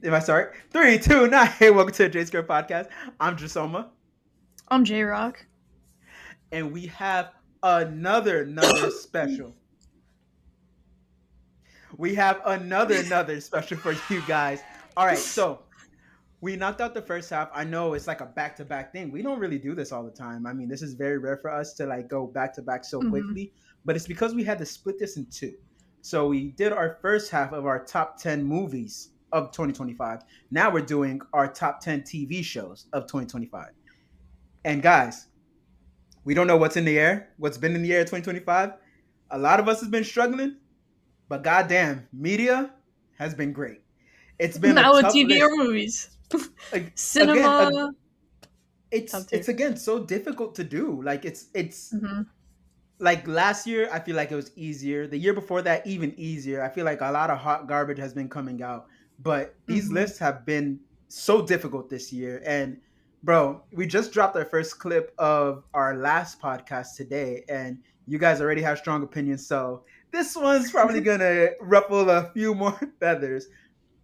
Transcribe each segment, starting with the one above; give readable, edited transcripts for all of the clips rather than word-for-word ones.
Am I sorry? 3, 2, 9. Hey, welcome to the Jaysquared podcast. I'm Jasoma, I'm J Rock. and we have another special. We have another special for you guys. All right, so we knocked out the first half. I know it's like a back to back thing. We don't really do this all the time. I mean, this is very rare for us to like go back to back so hmm quickly, but it's because we had to split this in two. So we did our first half of our top 10 movies of 2025. Now we're doing our top 10 TV shows of 2025. And guys, we don't know what's in the air, what's been in the air 2025. A lot of us has been struggling, but goddamn, media has been great. It's been a Now with tough TV or list. movies, Again, cinema top it's tier. again so difficult to do. Like it's hmm like last year I feel like it was easier. The year before that even easier. I feel like a lot of hot garbage has been coming out, but these hmm lists have been so difficult this year. And bro, we just dropped our first clip of our last podcast today, and you guys already have strong opinions. So this one's probably gonna ruffle a few more feathers.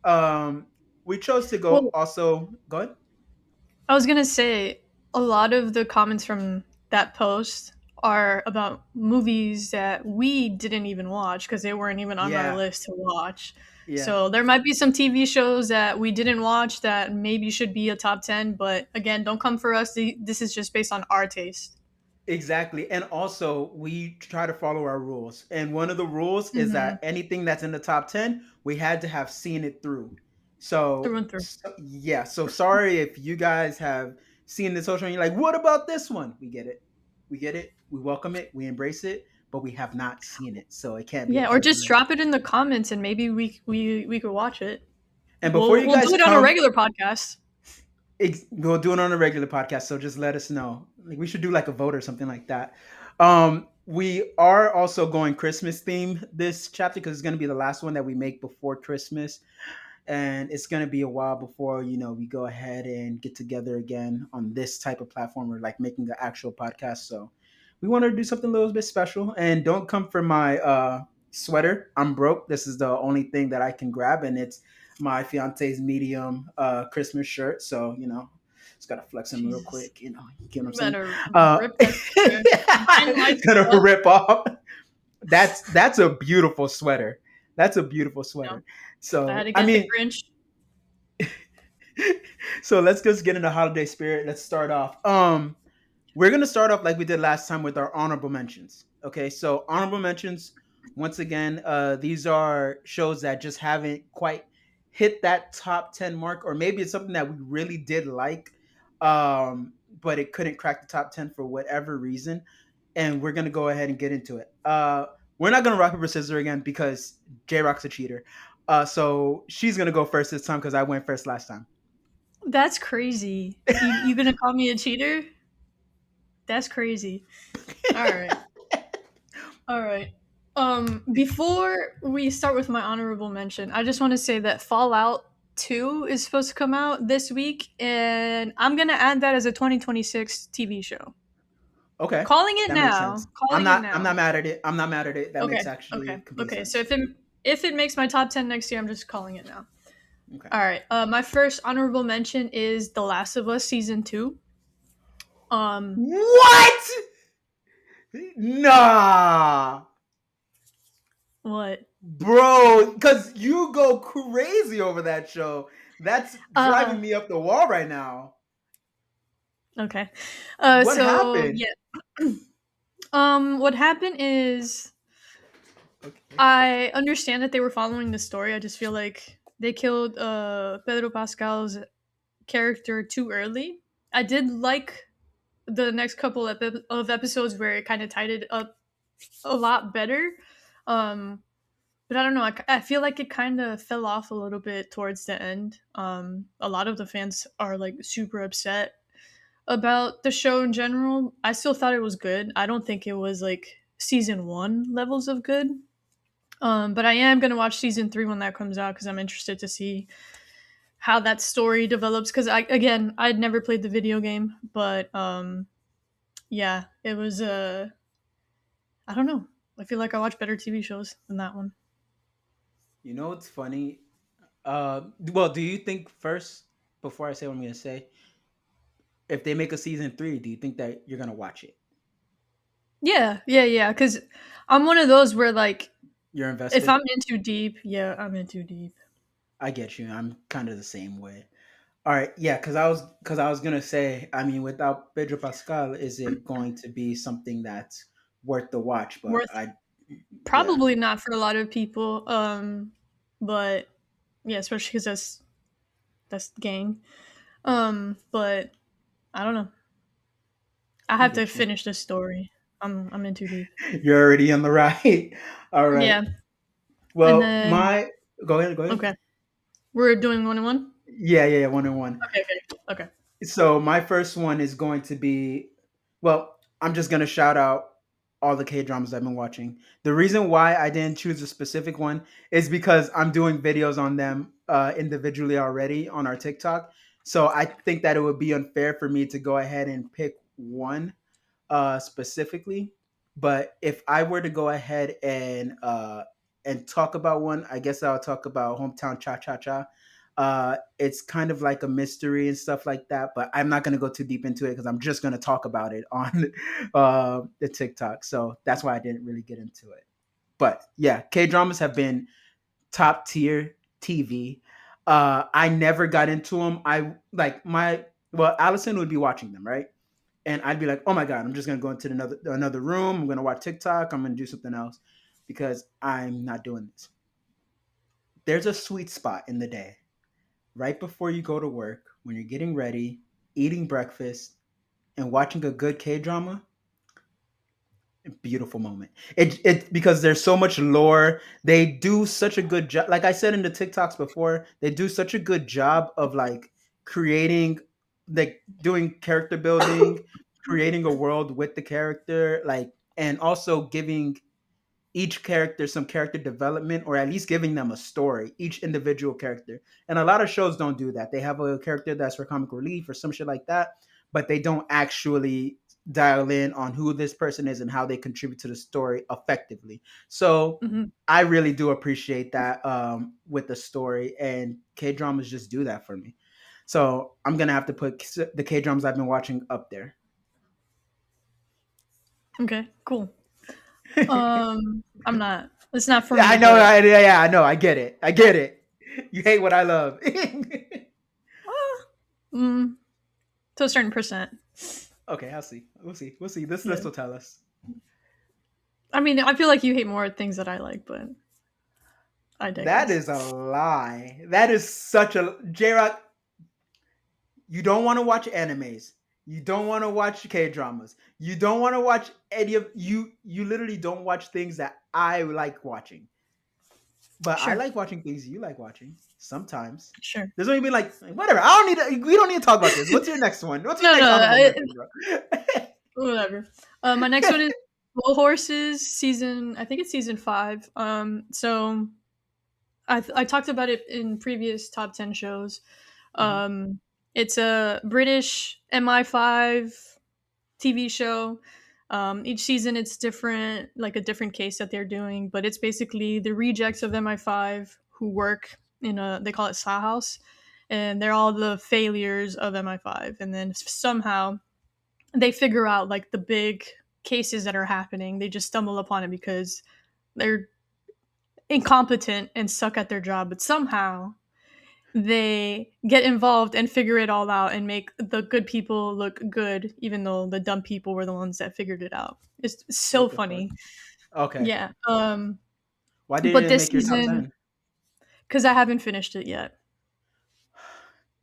Um, we chose to go Well, also. Go ahead. I was gonna say a lot of the comments from that post are about movies that we didn't even watch because they weren't even on our Yeah, list to watch. yeah. So there might be some TV shows that we didn't watch that maybe should be a top 10, but again, don't come for us. This is just based on our taste. Exactly. And also, we try to follow our rules. And one of the rules is hmm that anything that's in the top 10, we had to have seen it through. Through and through. Yeah. So, sorry if you guys have seen the social and you're like, what about this one? We get it. We get it. We welcome it. We embrace it, but we have not seen it. So, it can't be a Yeah, or part of the just list. drop it in the comments and maybe we could watch it. And before We'll you we'll do guys it on a come, regular podcast. we'll do it on a regular podcast. So just let us know. Like we should do like a vote or something like that. We are also going Christmas theme this chapter because it's going to be the last one that we make before Christmas, and it's going to be a while before we go ahead and get together again on this type of platform or like making an actual podcast. So we wanted to do something a little bit special. And don't come for my sweater. I'm broke. This is the only thing that I can grab, and it's my fiance's medium Christmas shirt. So just gotta flex him real Jesus, quick. You get what I'm you saying? better rip that sweater. Mine lights Gonna up. rip off. That's a beautiful sweater. That's a beautiful No, sweater. I had So to I get the mean, Grinch. so let's just get into holiday spirit. Let's start off. We're gonna start off like we did last time with our honorable mentions. Okay, so honorable mentions. Once again, these are shows that just haven't quite hit that top 10 mark, or maybe it's something that we really did like, but it couldn't crack the top 10 for whatever reason. And we're gonna go ahead and get into it. We're not gonna rock paper scissors again because J Rock's a cheater. So she's gonna go first this time because I went first last time. That's crazy. You gonna call me a cheater? That's crazy. All right, all right. Before we start with my honorable mention, I just want to say that Fallout 2 is supposed to come out this week, and I'm gonna add that as a 2026 TV show. Okay, Calling it that makes now. sense. I'm Calling it not. I'm now. not mad at it. I'm not mad at it. That makes Okay. actually Okay. complete Okay. So sense. if it makes my top 10 next year, I'm just calling it now. Okay. All right. My first honorable mention is The Last of Us season 2. Um What? Nah, what? bro. Because you go crazy over that show. That's Uh driving me up the wall right now. okay. What So happened? yeah. What happened is Okay. I understand that they were following the story. I just feel like they killed Pedro Pascal's character too early. I did like the next couple of episodes where it kind of tied it up a lot better. Um, but I don't know. I feel like it kind of fell off a little bit towards the end. A lot of the fans are like super upset about the show in general. I still thought it was good. I don't think it was like season one levels of good. But I am gonna watch season three when that comes out because I'm interested to see how that story develops. Because I'd never played the video game, but yeah, it was. I don't know. I feel like I watch better TV shows than that one. You know what's funny? Well, do you think first, before I say what I'm gonna say, if they make a season three, do you think that you're gonna watch it? Yeah, yeah, yeah. Because I'm one of those where like You're if invested. I'm in too deep, yeah, I'm in too deep. I get you. I'm kind of the same way. All right, yeah, because I was gonna say, I mean, without Pedro Pascal, is it going to be something that's worth the watch? But Worth yeah, probably not for a lot of people. But yeah, especially because that's gang. But I don't know. I I have to get you. finish this story. I'm in too deep. You're already on the right. All right. Yeah, and Well, then my go ahead. Go ahead. okay, we're doing 1-on-1. Yeah, yeah, yeah. One on one. Okay, okay, okay. So my first one is going to be, well, I'm just gonna shout out all the K dramas I've been watching. The reason why I didn't choose a specific one is because I'm doing videos on them individually already on our TikTok. So I think that it would be unfair for me to go ahead and pick one specifically. But if I were to go ahead and talk about one, I guess I'll talk about Hometown Cha Cha Cha. It's kind of like a mystery and stuff like that, but I'm not going to go too deep into it because I'm just going to talk about it on the TikTok. So that's why I didn't really get into it. But yeah, K dramas have been top tier TV. I never got into them. I like my well, Allison would be watching them, right? And I'd be like, "Oh my god, I'm just gonna go into another room. I'm gonna watch TikTok. I'm gonna do something else because I'm not doing this." There's a sweet spot in the day right before you go to work when you're getting ready, eating breakfast, and watching a good K drama. Beautiful moment. It because there's so much lore. They do such a good job. Like I said in the TikToks before, they do such a good job of like creating, like doing character building, creating a world with the character, like, and also giving each character some character development or at least giving them a story, each individual character. And a lot of shows don't do that. They have a character that's for comic relief or some shit like that, but they don't actually dial in on who this person is and how they contribute to the story effectively. So Hmm. I really do appreciate that with the story, and K dramas just do that for me. So I'm gonna have to put the K dramas I've been watching up there. Okay, cool. I'm not. It's not for I me, know. but Yeah, I know. I get it. I get it. You hate what I love. mm, to a certain percent. Okay, I'll see. We'll see. We'll see. This Yeah. list will tell us. I mean, I feel like you hate more things that I like, but I That digress. is a lie. That is such a J Rock. You don't want to watch animes. You don't want to watch K dramas. You don't want to watch any of you. You literally don't watch things that I like watching. But I Sure, like watching things you like watching sometimes. sure. There's only been like whatever. I don't need. We don't need to talk about this. What's your next one? What's your No, next no, honorable mention, bro? whatever. My next one is Slow Horses season. I think it's season 5. So I talked about it in previous top 10 shows. Mhm. Um, it's a British MI5 TV show. Each season it's different, like a different case that they're doing, but it's basically the rejects of MI5 who work in a, they call it Saw House, and they're all the failures of MI5. And then somehow they figure out like the big cases that are happening. They just stumble upon it because they're incompetent and suck at their job, but somehow they get involved and figure it all out and make the good people look good, even though the dumb people were the ones that figured it out. It's so What the fuck? funny. Okay. Yeah. Why didn't But it this make your top season, 10? because I haven't finished it yet,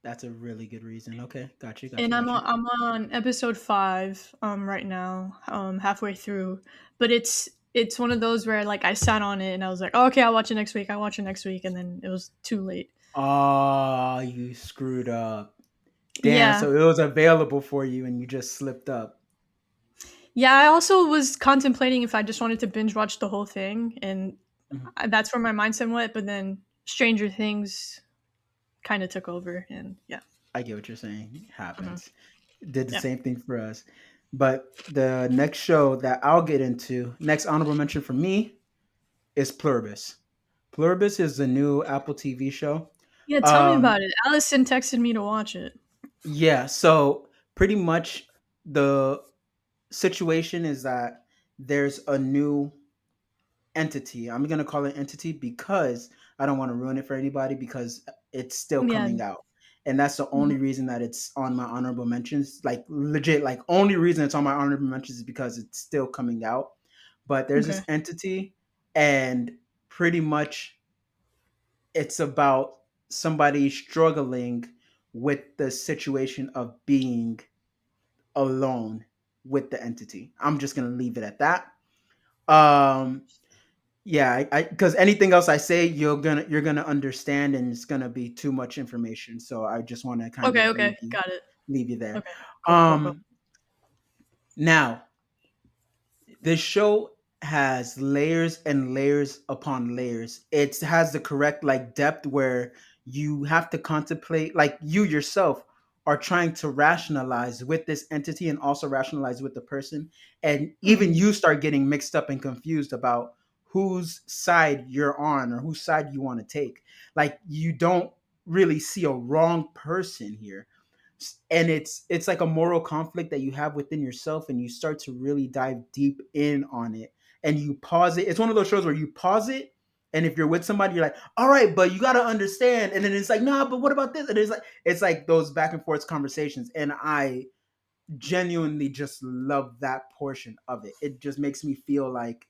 That's a really good reason. Okay. Got you. Got and you. Got you. I'm on episode 5 right now, halfway through. But it's one of those where like I sat on it and I was like, oh, okay, I'll watch it next week. I'll watch it next week, and then it was too late. Oh, you screwed up. Damn. Yeah. So it was available for you and you just slipped up. Yeah, I also was contemplating if I just wanted to binge watch the whole thing, and Mhm. that's where my mindset went. But then Stranger Things kind of took over, and yeah, I get what you're saying. It hmm happens. Did the yeah, same thing for us. But the next show that I'll get into, next honorable mention for me, is Pluribus. Pluribus is the new Apple TV show. Yeah, tell me Um, about it. Allison texted me to watch it. yeah, so pretty much the situation is that there's a new entity. I'm gonna call it entity because I don't want to ruin it for anybody because it's still Yeah. coming out. And that's the Mhm. only reason that it's on my honorable mentions. Like legit, like only reason it's on my honorable mentions is because it's still coming out. But there's this Okay. entity, and pretty much it's about somebody struggling with the situation of being alone with the entity. I'm just gonna leave it at that. Um, yeah, I because anything else I say, you're gonna understand, and it's gonna be too much information. So I just want to kind Okay, of okay. Got it. leave you there. Okay. Cool. Um, now this show has layers and layers upon layers. It has the correct like depth where you have to contemplate, like you yourself are trying to rationalize with this entity and also rationalize with the person, and even Mhm. you start getting mixed up and confused about whose side you're on or whose side you want to take. Like you don't really see a wrong person here, and it's like a moral conflict that you have within yourself, and you start to really dive deep in on it, and you pause it. It's one of those shows where you pause it, and if you're with somebody you're like, all right, but you got to understand, and then it's like, nah, but what about this? And it's like those back and forth conversations, and I genuinely just love that portion of it. It just makes me feel like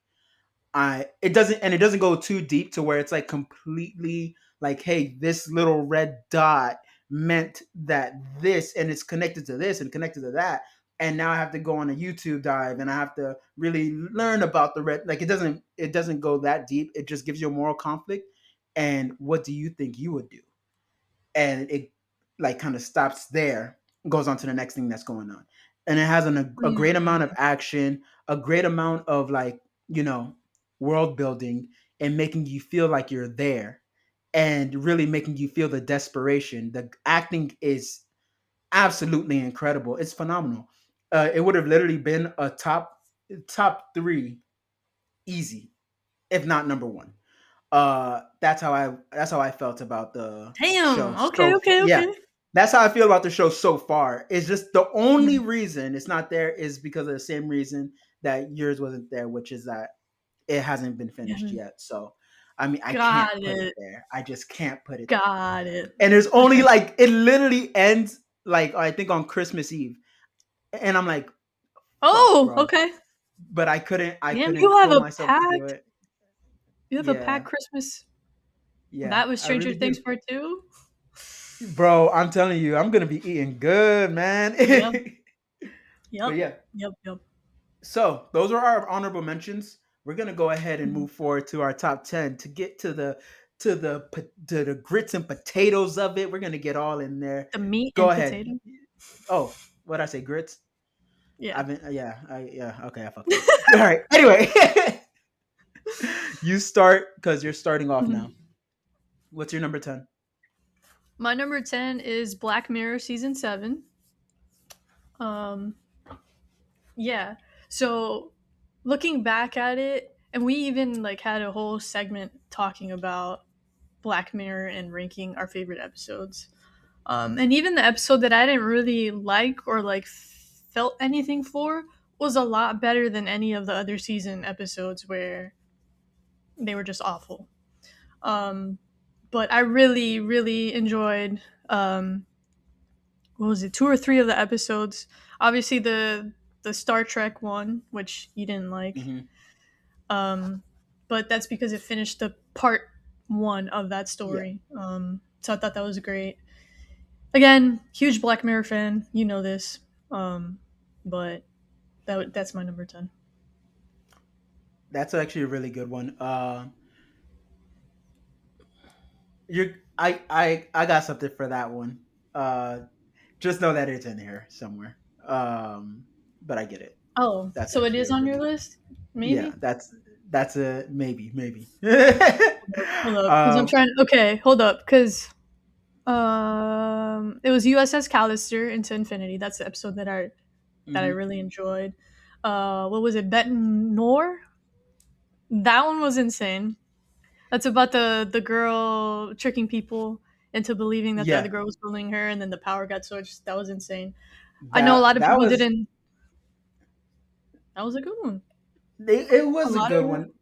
it doesn't go too deep to where it's like completely like, hey, this little red dot meant that this, and it's connected to this and connected to that, and now I have to go on a YouTube dive and I have to really learn about the red. Like it doesn't go that deep. It just gives you a moral conflict, and what do you think you would do? And it like kind of stops there, goes on to the next thing that's going on, and it has a great amount of Mm. action, a great amount of like, you know world building, and making you feel like you're there, and really making you feel the desperation. The acting is absolutely incredible. It's phenomenal. It would have literally been a top three, easy, if not number one. That's how I felt about the show Damn. Okay, so far. okay, Yeah, okay. that's how I feel about the show so far. It's just the only Mhm. reason it's not there is because of the same reason that yours wasn't there, which is that it hasn't been finished Yeah. yet. So I mean, I can't Got put it it. there. I just can't put it there. Got it. And there's only Okay. like, it literally ends like, I think on Christmas Eve, and I'm like, fuck, Oh, bro. okay. But I Damn, couldn't pull myself to do it. you have a Yeah, packed Christmas. yeah, That was I Stranger really Things do. Part 2? Bro, I'm telling you, I'm gonna be eating good, man. Yep. But Yep. yeah, Yep. Yep. so those are our honorable mentions. We're gonna go ahead and Mhm. move forward to our top 10 to get to the grits and potatoes of it. We're gonna get all in there. The meat Go and ahead. potato? Oh, what did I say? Grits? Yeah. I've been yeah. Okay, I fucked up. All right. Anyway, you start because you're starting off now. Mhm. What's your number 10? My number 10 is Black Mirror Season 7. Um, yeah. So looking back at it, and we even like had a whole segment talking about Black Mirror and ranking our favorite episodes. And even the episode that I didn't really like or like felt anything for was a lot better than any of the other season episodes where they were just awful. Um, but I really, really enjoyed what was it, two or three of the episodes. Obviously the Star Trek one, which you didn't like. Mm-hmm. Um, but that's because it finished the part one of that Yeah, story. So I thought that was great. Again, huge Black Mirror fan. You know this. Um, but that's my number 10. that's actually a really good one. You're I got something for that one. Uh, just know that it's in here somewhere. But I get it. Oh, That's so it actually is a on your really list? yeah. Maybe? That's a maybe. Hold up. Because I'm um, trying. Okay, hold up. Because it was USS Callister into Infinity. That's the episode that I mhm, really enjoyed. What was it? Benton Nor? That one was insane. That's about the girl tricking people into believing that the other Yeah, girl was bullying her, and then the power got switched. That was insane. I know a lot that of that people was didn't. That was a good one. it A was a lot good of one.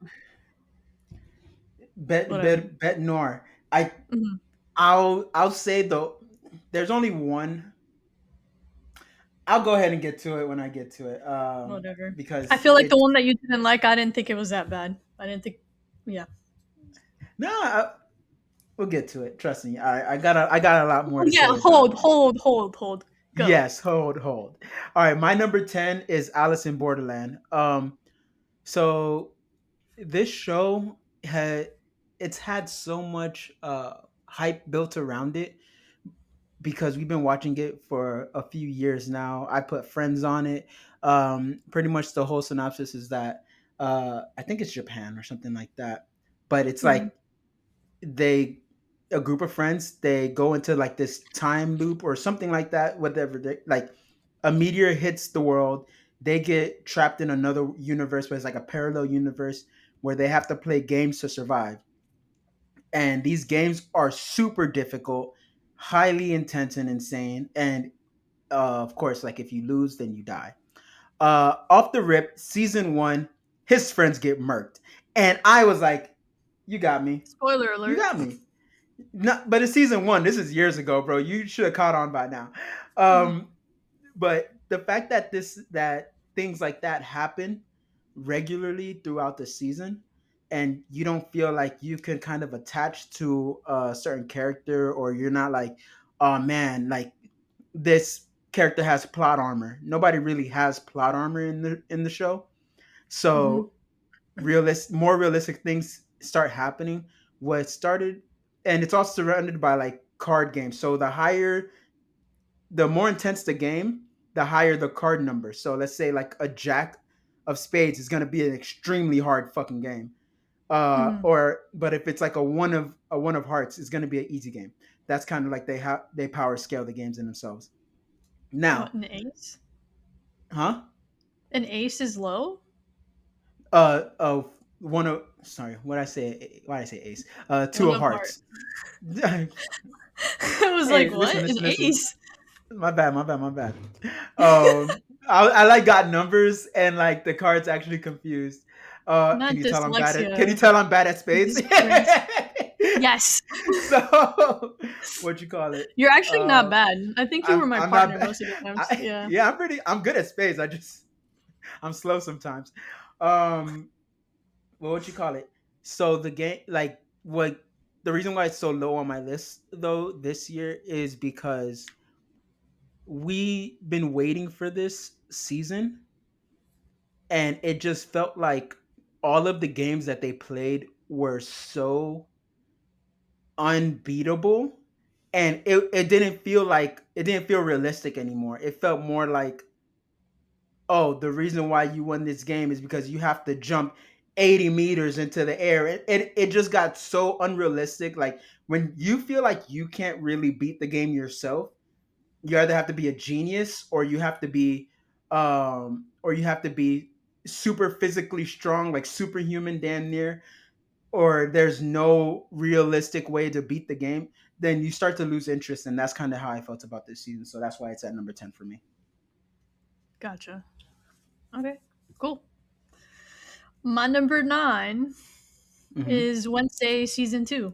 Bet whatever. bet bet Nor. I Mhm. I'll say though, there's only one. I'll go ahead and get to it when I get to it. Whatever. I Because feel like the it one that you didn't like, I didn't think it was that bad. I didn't think. Yeah. no, we'll get to it. Trust me. I got a lot more Oh to yeah. say about Hold. it. Hold. Hold. Hold. Go. Yes, hold. All right, my number 10 is Alice in Borderland. So this show had it's had so much hype built around it because we've been watching it for a few years now. I put friends on it. Pretty much the whole synopsis is that I think it's Japan or something like that. But it's Mhm. like they a group of friends, they go into like this time loop or something like that, whatever they like a meteor hits the world, they get trapped in another universe where it's like a parallel universe where they have to play games to survive. And these games are super difficult, highly intense and insane. And of course, like if you lose, then you die. Off the rip, season one, his friends get murked. And I was like, you got me. Spoiler You alert. got me. Not, but it's season one. This is years ago, bro. You should have caught on by now. Mhm. Um, but the fact that that things like that happen regularly throughout the season, and you don't feel like you can kind of attach to a certain character, or you're not like, oh man, like this character has plot armor. Nobody really has plot armor in the show. Mhm. So more realistic things start happening. What started, and it's all surrounded by like card games. So the more intense the game, the higher the card number. So let's say like a jack of spades is going to be an extremely hard fucking game. Mhm. Or but if it's like a one of hearts, it's going to be an easy game. That's kind of like they power scale the games in themselves. What, Now, an ace? huh? An ace is low? One of sorry, what did I say? Why did I say ace? Two One of of heart. hearts. I was like, Hey, what? An listen. ace? My bad. I like got numbers and like the cards actually confused. Can Not you tell I'm bad at? Can you dyslexia. tell I'm bad at spades? Jesus Christ. Yes. So, what you call it? You're actually not Uh, bad. I think you were my I'm not partner bad. most of the times. Yeah. Yeah, I'm good at spades. I'm slow sometimes. Um, what you call it? So the game, like what the reason why it's so low on my list though this year is because we been waiting for this season, and it just felt like all of the games that they played were so unbeatable, and it didn't feel realistic anymore. It felt more like, oh, the reason why you won this game is because you have to jump 80 meters into the air. It just got so unrealistic. Like when you feel like you can't really beat the game yourself, you either have to be a genius, or you have to be super physically strong, like superhuman damn near, or there's no realistic way to beat the game. Then you start to lose interest, and that's kind of how I felt about this season. So that's why it's at number 10 for me. Gotcha. Okay. Cool. My number 9 Hmm. is Wednesday season 2.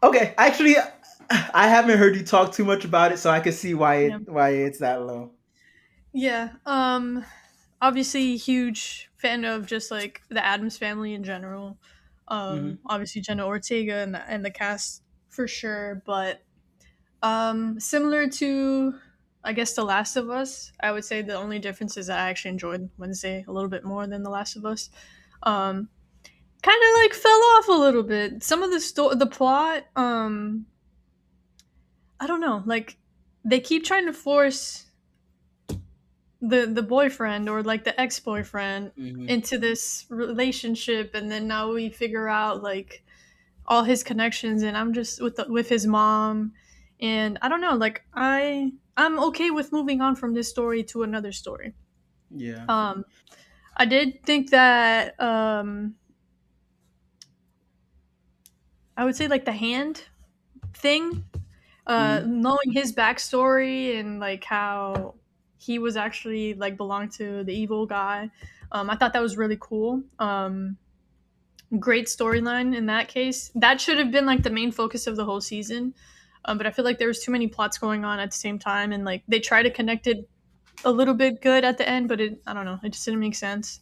Okay, actually, I haven't heard you talk too much about it, so I can see Yeah. why it's that low. Yeah. Obviously huge fan of just like the Adams family in general. Hmm. Obviously Jenna Ortega and the cast for sure, but similar to I guess The Last of Us, I would say the only difference is that I actually enjoyed Wednesday a little bit more than The Last of Us. Um Kind of like fell off a little bit. Some of the plot I don't know, like they keep trying to force the boyfriend or like the ex-boyfriend Hmm. into this relationship, and then now we figure out like all his connections, and I'm just with his mom, and I don't know, like I'm okay with moving on from this story to another story. Yeah. um I did think that I would say like the hand thing, Mm, knowing his backstory and like how he was actually like belonged to the evil guy. I thought that was really cool. Great storyline in that case. That should have been like the main focus of the whole season. But I feel like there was too many plots going on at the same time, and like they tried to connect it a little bit good at the end, but it, I don't know, it just didn't make sense.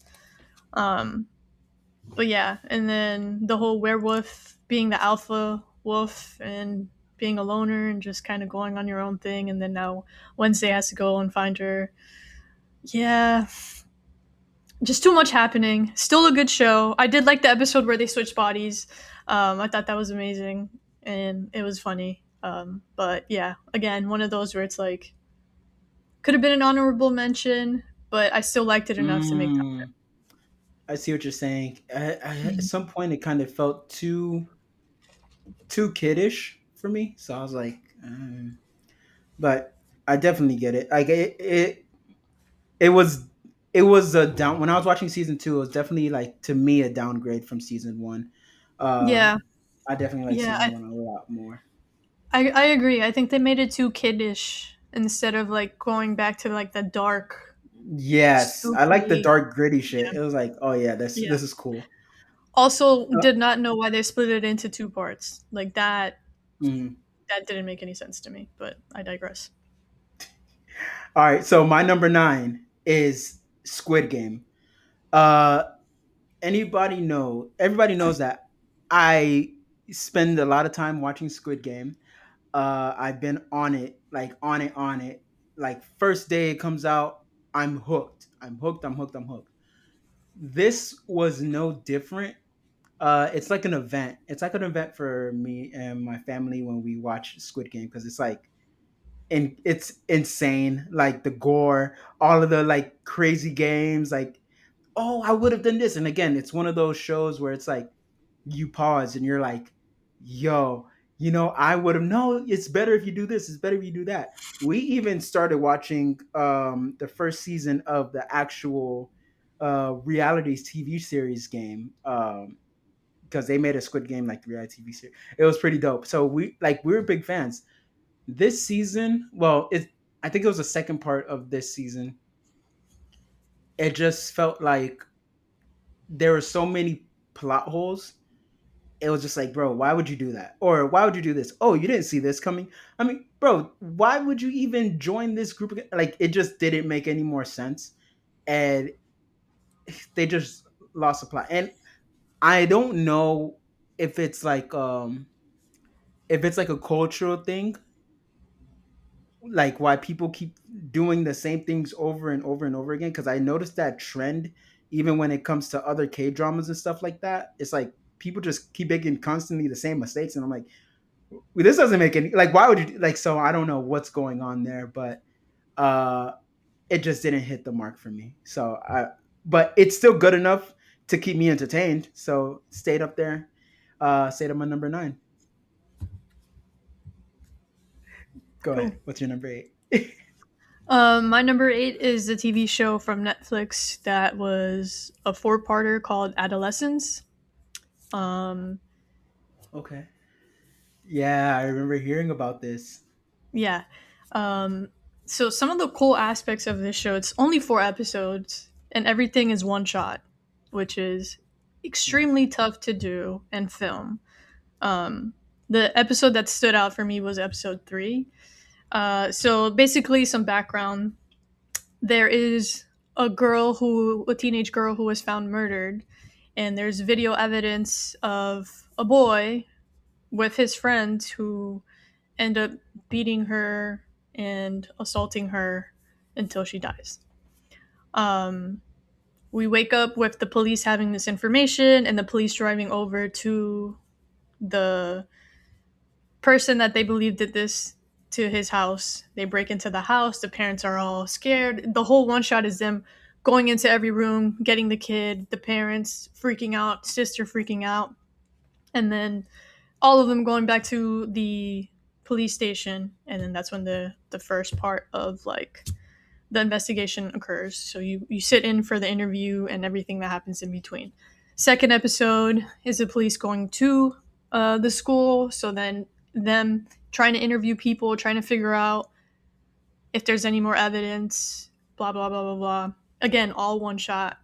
Um, but yeah, and then the whole werewolf being the alpha wolf and being a loner and just kind of going on your own thing, and then now Wednesday has to go and find her. Yeah, just too much happening. Still a good show. I did like the episode where they switched bodies. I thought that was amazing and it was funny. But yeah, again, one of those where it's like could have been an honorable mention, but I still liked it enough to make mm, I see what you're saying. At time. some point, it kind of felt too kiddish for me, so I was like, but I definitely get it. Like it was it was a down when I was watching season two. It was definitely like to me a downgrade from season one. Uh, Yeah, I definitely like yeah, season one a lot more. I agree. I think they made it too kiddish instead of like going back to like the dark, Yes, I like the spooky. dark gritty shit. Yeah, It was like, oh yeah, yeah. this is cool. Also, Uh, did not know why they split it into two parts. Like that, mm. that didn't make any sense to me. But I digress. All right, so my number nine is Squid Game. Uh, everybody knows that I spend a lot of time watching Squid Game. I've been on it, like on it. Like first day it comes out, I'm hooked. I'm hooked. I'm hooked. I'm hooked. This was no different. It's like an event. It's like an event for me and my family when we watch Squid Game because it's like and it's insane. Like the gore, all of the like crazy games. Like, oh, I would have done this. And again, it's one of those shows where it's like you pause and you're like, yo, I would have no, it's better if you do this, it's better if you do that. We even started watching the first season of the actual reality TV series game. Because they made a Squid Game like the reality TV series. It was pretty dope. So we were big fans. This season, well, it I think it was the second part of this season. It just felt like there were so many plot holes. It was just like, bro, why would you do that? Or why would you do this? Oh, you didn't see this coming. I mean, bro, why would you even join this group again? Like, it just didn't make any more sense, and they just lost the plot. And I don't know if it's like a cultural thing, like why people keep doing the same things over and over and over again. Because I noticed that trend even when it comes to other K dramas and stuff like that. It's like people just keep making constantly the same mistakes, and I'm like, well, this doesn't make any like. Why would you like? So I don't know what's going on there, but uh, it just didn't hit the mark for me. But it's still good enough to keep me entertained. So stayed up there. Stayed at my number nine. Go Cool. ahead. What's your number eight? My number 8 is a TV show from Netflix that was a four-parter called Adolescence. Um, Okay. Yeah, I remember hearing about this. yeah. Um, so some of the cool aspects of this show, it's only 4 episodes and everything is one shot, which is extremely tough to do and film. Um, the episode that stood out for me was episode 3. So basically, some background. There is a teenage girl who was found murdered, and there's video evidence of a boy with his friends who end up beating her and assaulting her until she dies. Um, we wake up with the police having this information and the police driving over to the person that they believe did this to his house. They break into the house. The parents are all scared. The whole one shot is them going into every room, getting the kid, the parents freaking out, sister freaking out, and then all of them going back to the police station. And then that's when the first part of like the investigation occurs. So you sit in for the interview and everything that happens in between. Second episode is the police going to the school. So then them trying to interview people, trying to figure out if there's any more evidence, blah, blah, blah, blah, blah. Again, all one shot.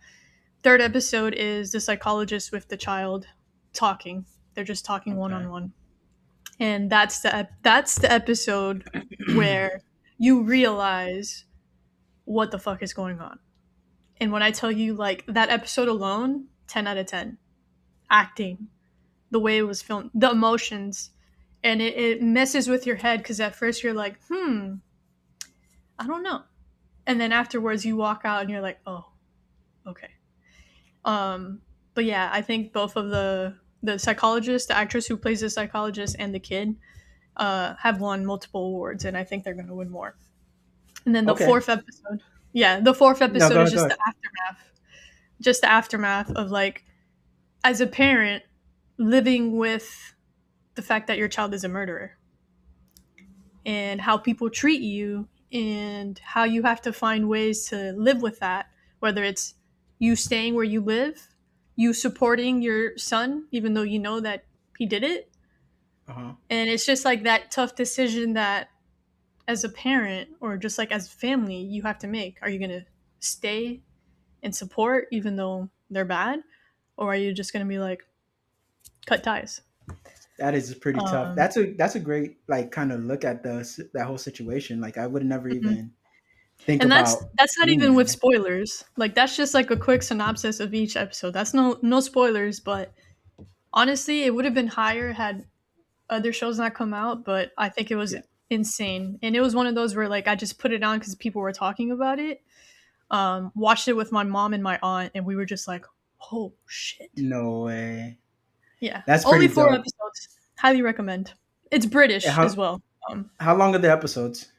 Third episode is the psychologist with the child talking. They're just talking one Okay. on one. And that's the episode where you realize what the fuck is going on. And when I tell you, like, that episode alone, 10 out of 10. Acting, the way it was filmed, the emotions, and it messes with your head because at first you're like, I don't know. And then afterwards you walk out and you're like, oh, okay. But yeah, I think both of the psychologist, the actress who plays the psychologist, and the kid have won multiple awards, and I think they're going to win more. And then the Okay. fourth episode, yeah, the fourth No, episode go is ahead. Go just the ahead. aftermath, just the aftermath of, like, as a parent living with the fact that your child is a murderer and how people treat you and how you have to find ways to live with that, whether it's you staying where you live, you supporting your son even though you know that he did it. Uh huh. And it's just like that tough decision that as a parent or just like as a family you have to make. Are you going to stay and support even though they're bad, or are you just going to be like, cut ties? That is pretty tough. um That's a great like kind of look at that whole situation. Like I would never mhm. even think And that's about that's not doing even with that. spoilers. Like, that's just like a quick synopsis of each episode. That's no spoilers, but honestly, it would have been higher had other shows not come out, but I think it was Yeah. insane. And it was one of those where, like, I just put it on cuz people were talking about it. Watched it with my mom and my aunt, and we were just like, "Oh shit." No way. Yeah. That's Only pretty 4 dope. episodes. Highly recommend. It's Yeah, British as well. how long are the episodes?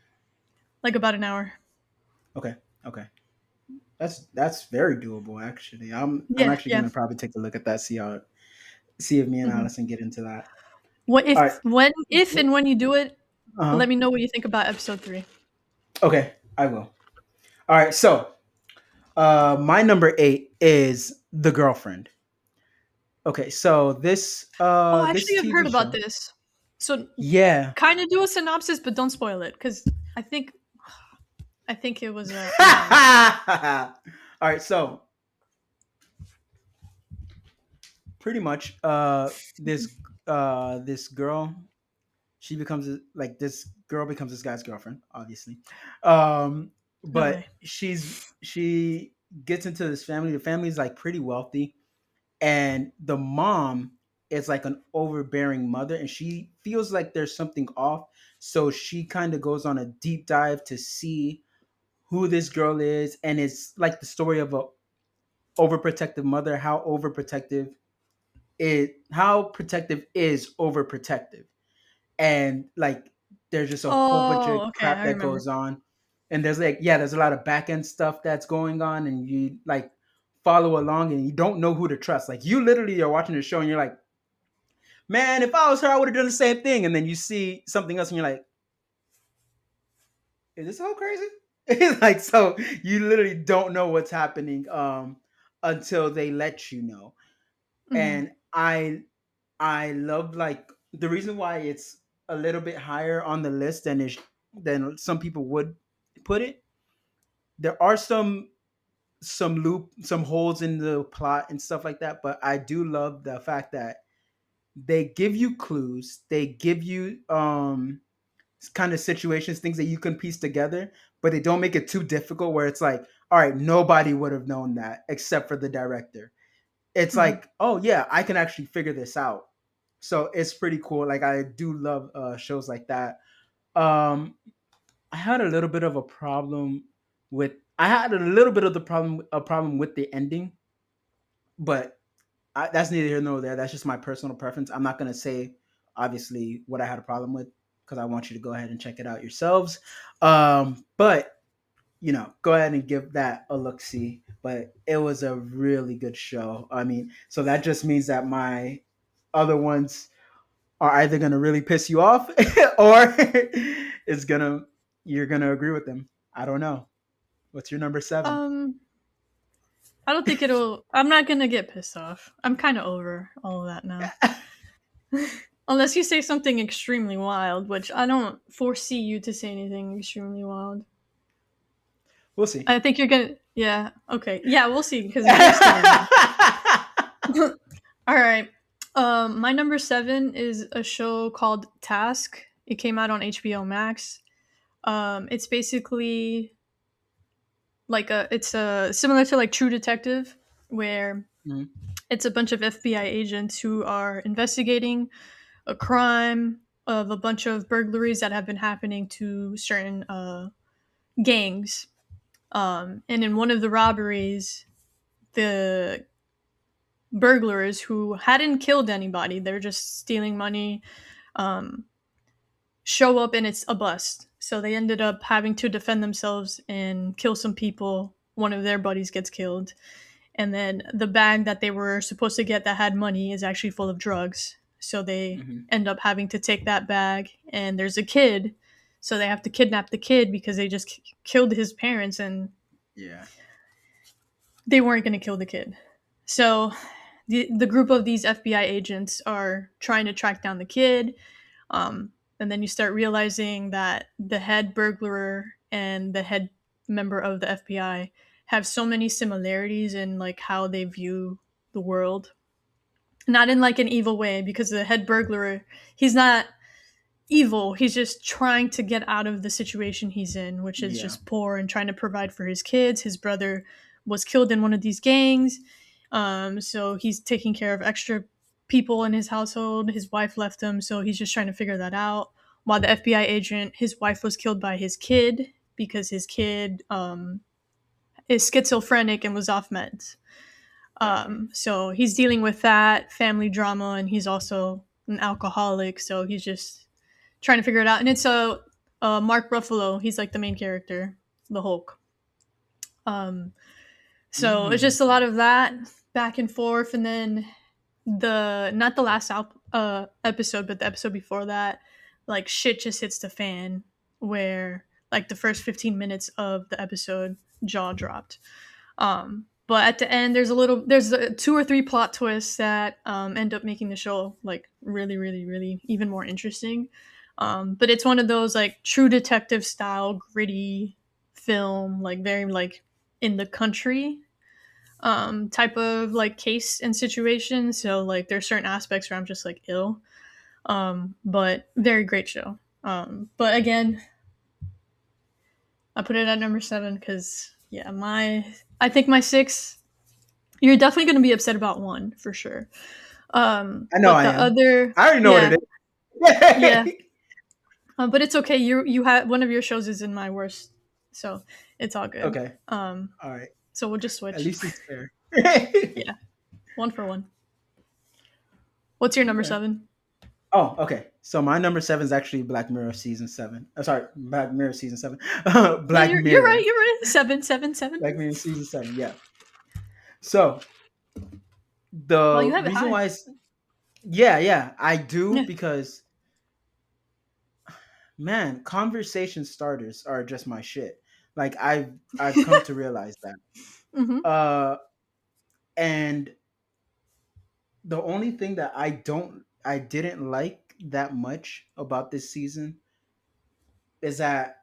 Like about an hour. Okay. Okay. That's very doable actually. I'm Yeah, actually yeah. gonna probably take a look at that. See if me and Mhm. Allison get into that. What All right. if and when you do it, Uh huh. let me know what you think about episode 3. Okay, I will. All right. So, my number 8 is The Girlfriend. Okay, so Oh, this actually, I've heard TV about show. this. So, Yeah. kind of do a synopsis, but don't spoil it, because I think I think it was annoying. All right, so pretty much this girl, she becomes like this girl becomes this guy's girlfriend, obviously. Um No but way. she gets into this family. The family's like pretty wealthy, and the mom is like an overbearing mother, and she feels like there's something off. So she kind of goes on a deep dive to see who this girl is, and it's like the story of a overprotective mother, how protective is overprotective. And like there's just a whole bunch of Oh, okay, crap I that remember. goes on. And there's like, yeah, there's a lot of back end stuff that's going on, and you like follow along and you don't know who to trust. Like you literally are watching the show and you're like, man, if I was her, I would have done the same thing. And then you see something else and you're like, is this so crazy? Like, so you literally don't know what's happening until they let you know. Hmm. And I love like the reason why it's a little bit higher on the list than some people would put it. There are some holes in the plot and stuff like that, but I do love the fact that they give you clues, they give you kind of situations, things that you can piece together, but they don't make it too difficult where it's like, all right, nobody would have known that except for the director. It's Hmm. like, oh yeah, I can actually figure this out. So it's pretty cool. Like I do love shows like that. Um, I had a little bit of a problem I had a little bit of a problem with the ending, but that's neither here nor there. That's just my personal preference. I'm not gonna say obviously what I had a problem with because I want you to go ahead and check it out yourselves. But go ahead and give that a look see. But it was a really good show. I mean, so that just means that my other ones are either gonna really piss you off or it's gonna you're gonna agree with them. I don't know. What's your number 7? Um, I don't think it'll. I'm not gonna get pissed off. I'm kind of over all of that now. Unless you say something extremely wild, which I don't foresee you to say anything extremely wild. We'll see. I think you're gonna. Yeah. Okay. Yeah, we'll see because you're still in. All right. My number 7 is a show called Task. It came out on HBO Max. It's basically like it's similar to like True Detective, where Mhm. it's a bunch of FBI agents who are investigating a crime of a bunch of burglaries that have been happening to certain gangs. And in one of the robberies, the burglars who hadn't killed anybody, they're just stealing money, um, show up and it's a bust. So they ended up having to defend themselves and kill some people. One of their buddies gets killed. And then the bag that they were supposed to get that had money is actually full of drugs. So they Mhm. end up having to take that bag. And there's a kid. So they have to kidnap the kid because they just killed his parents and Yeah. they weren't going to kill the kid. So the group of these FBI agents are trying to track down the kid. Um, and then you start realizing that the head burglar and the head member of the FBI have so many similarities in like how they view the world. Not in like an evil way, because the head burglar, he's not evil. He's just trying to get out of the situation he's in, which is Yeah. just poor and trying to provide for his kids. His brother was killed in one of these gangs. So he's taking care of extra people in his household. His wife left him, so he's just trying to figure that out. While the FBI agent, his wife was killed by his kid because his kid is schizophrenic and was off meds. Got it. So he's dealing with that family drama, and he's also an alcoholic. So he's just trying to figure it out. And it's Mark Ruffalo. He's like the main character, the Hulk. Um, so it's Mm. just a lot of that back and forth, and then the not the last episode, but the episode before that, like shit just hits the fan. Where like the first 15 minutes of the episode, jaw dropped. But at the end, there's two or three plot twists that end up making the show like really, really, really even more interesting. But it's one of those like true detective style, gritty film, like very like in the country type of like case and situation. So like there's certain aspects where I'm just like ill. But very great show. But again, I put it at number 7 because yeah, I think my 6. You're definitely going to be upset about one for sure. I know But I the am. other, I already know what yeah, it yeah. is. But it's okay. You have one of your shows is in my worst, so it's all good. Okay. All right. So we'll just At switch. least it's fair. Yeah, 1 for 1. What's your number Okay. 7? Oh, okay. So my number 7 is actually Black Mirror season 7. Sorry, Black Mirror season 7. Yeah, Black you're right. Mirror. You're right. 7, 7, 7. Black Mirror season 7. Yeah. So Well, you the have it reason high. why yeah, I do Yeah. because man, conversation starters are just my shit. Like I've come to realize that. Mm-hmm. Uh and the only thing that I didn't like that much about this season is that,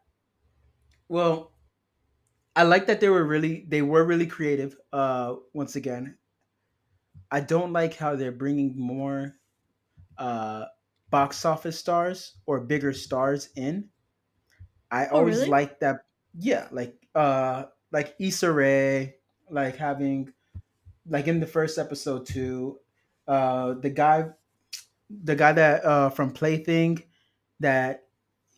well, I like that they were really creative. Once again, I don't like how they're bringing more uh box office stars or bigger stars in. I Oh, always really? like that. Yeah, like Issa Rae, like having like in the first episode too, the guy that from Plaything, that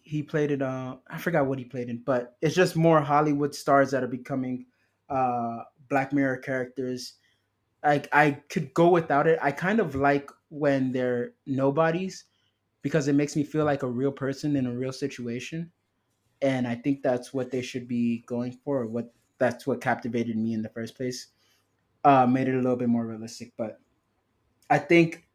he played it. I forgot what he played in, but it's just more Hollywood stars that are becoming Black Mirror characters. Like I could go without it. I kind of like when they're nobodies because it makes me feel like a real person in a real situation, and I think that's what they should be going for. Or what that's what captivated me in the first place. Made it a little bit more realistic, but I think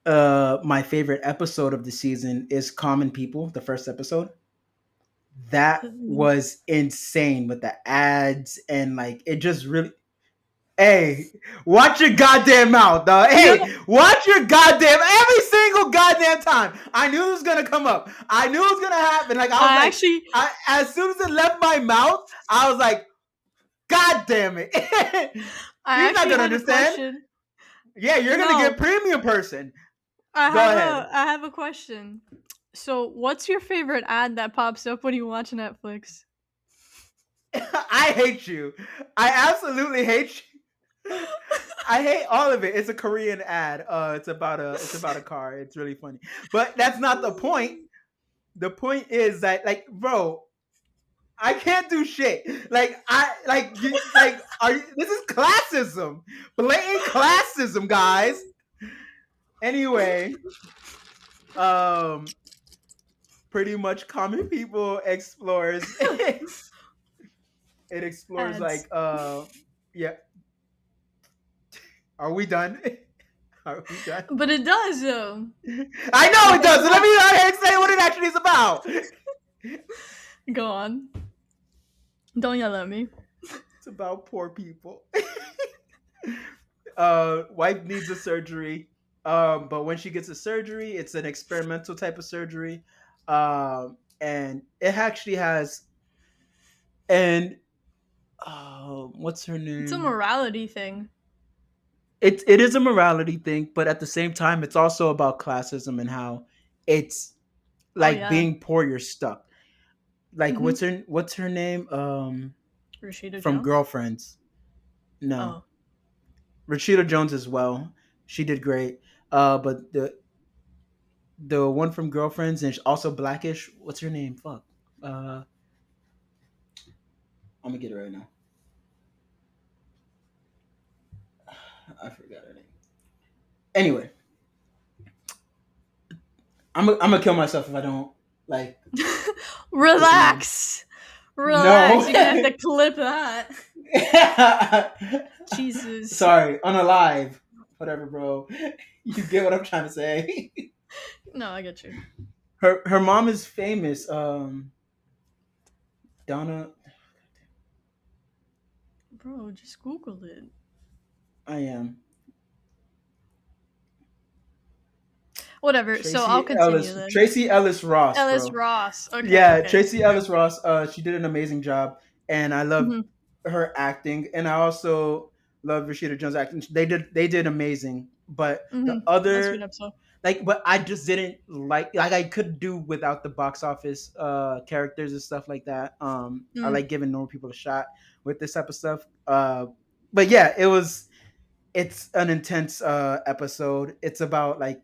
my favorite episode of the season is Common People, the first episode. That was insane with the ads and like it just really. Hey, watch your goddamn mouth, dog. You Hey, watch your goddamn every whole goddamn time. I knew it was gonna come up. I knew it was gonna happen. Like I was I like, actually, as soon as it left my mouth, I was like, God damn it. I She's not actually gonna have a understand. question. Yeah, you're gonna No, get premium person. I Go have ahead. a, I have a question. So, what's your favorite ad that pops up when you watch Netflix? I hate you. I absolutely hate you. I hate all of it. It's a Korean ad. It's about a car. It's really funny. But that's not the point. The point is that, like, bro, I can't do shit. Like I like you like are you, this is classism. Blatant classism, guys. Anyway, um pretty much common people explores it explores Ads. like yeah, are we done? Are we done? But it does, though. I know Like, it it's does. Let about. me out here and say what it actually is about. Go on. Don't yell at me. It's about poor people. Wife needs a surgery. But when she gets a surgery, it's an experimental type of surgery. And it actually has and what's her It's a name? morality thing. It is a morality thing, but at the same time, it's also about classism and how it's Oh, like yeah. being poor, you're stuck. Like Mm-hmm. what's her name? Rashida From Jones? Girlfriends. No, Oh. Rashida Jones as well. She did great. But the one from Girlfriends and also Blackish. What's her name? Fuck. I'm gonna get it right now. I forgot her name. Anyway, I'm gonna kill myself if I don't like get the name. Relax. Relax. No. You're gonna have to clip that. Jesus. Sorry, unalive. Whatever, bro. You get what I'm trying to say. No, I get you. Her mom is famous. Donna. Bro, just Google it. I am Whatever. So I'll continue then. Tracy Ellis Ross, Ellis bro. Ross. Okay, Yeah, okay. Tracy Ellis Ross. She did an amazing job, and I love Mm-hmm. her acting, and I also love Rashida Jones' acting. They did amazing, but the Mm-hmm. That's a good other episode. but I just didn't like I could do without the box office characters and stuff like that. I Mm. like giving normal people a shot with this type of stuff. But yeah, it's an intense episode. It's about like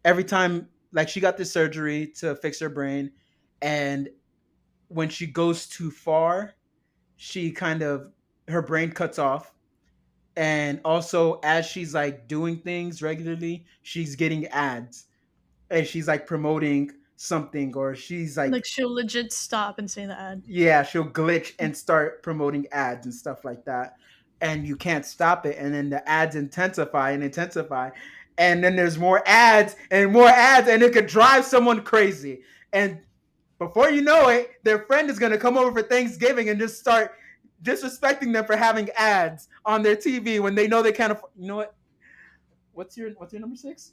every time like she got this surgery to fix her brain, and when she goes too far, she kind of her brain cuts off. And also as she's like doing things regularly, she's getting ads and she's like promoting something, or she's Like like she'll legit stop and say the ad. yeah, she'll glitch and start promoting ads and stuff like that, and you can't stop it, and then the ads intensify and intensify, and then there's more ads and more ads, and it could drive someone crazy. And before you know it, their friend is going to come over for Thanksgiving and just start disrespecting them for having ads on their TV when they know they can't afford. You know what? What's your number 6?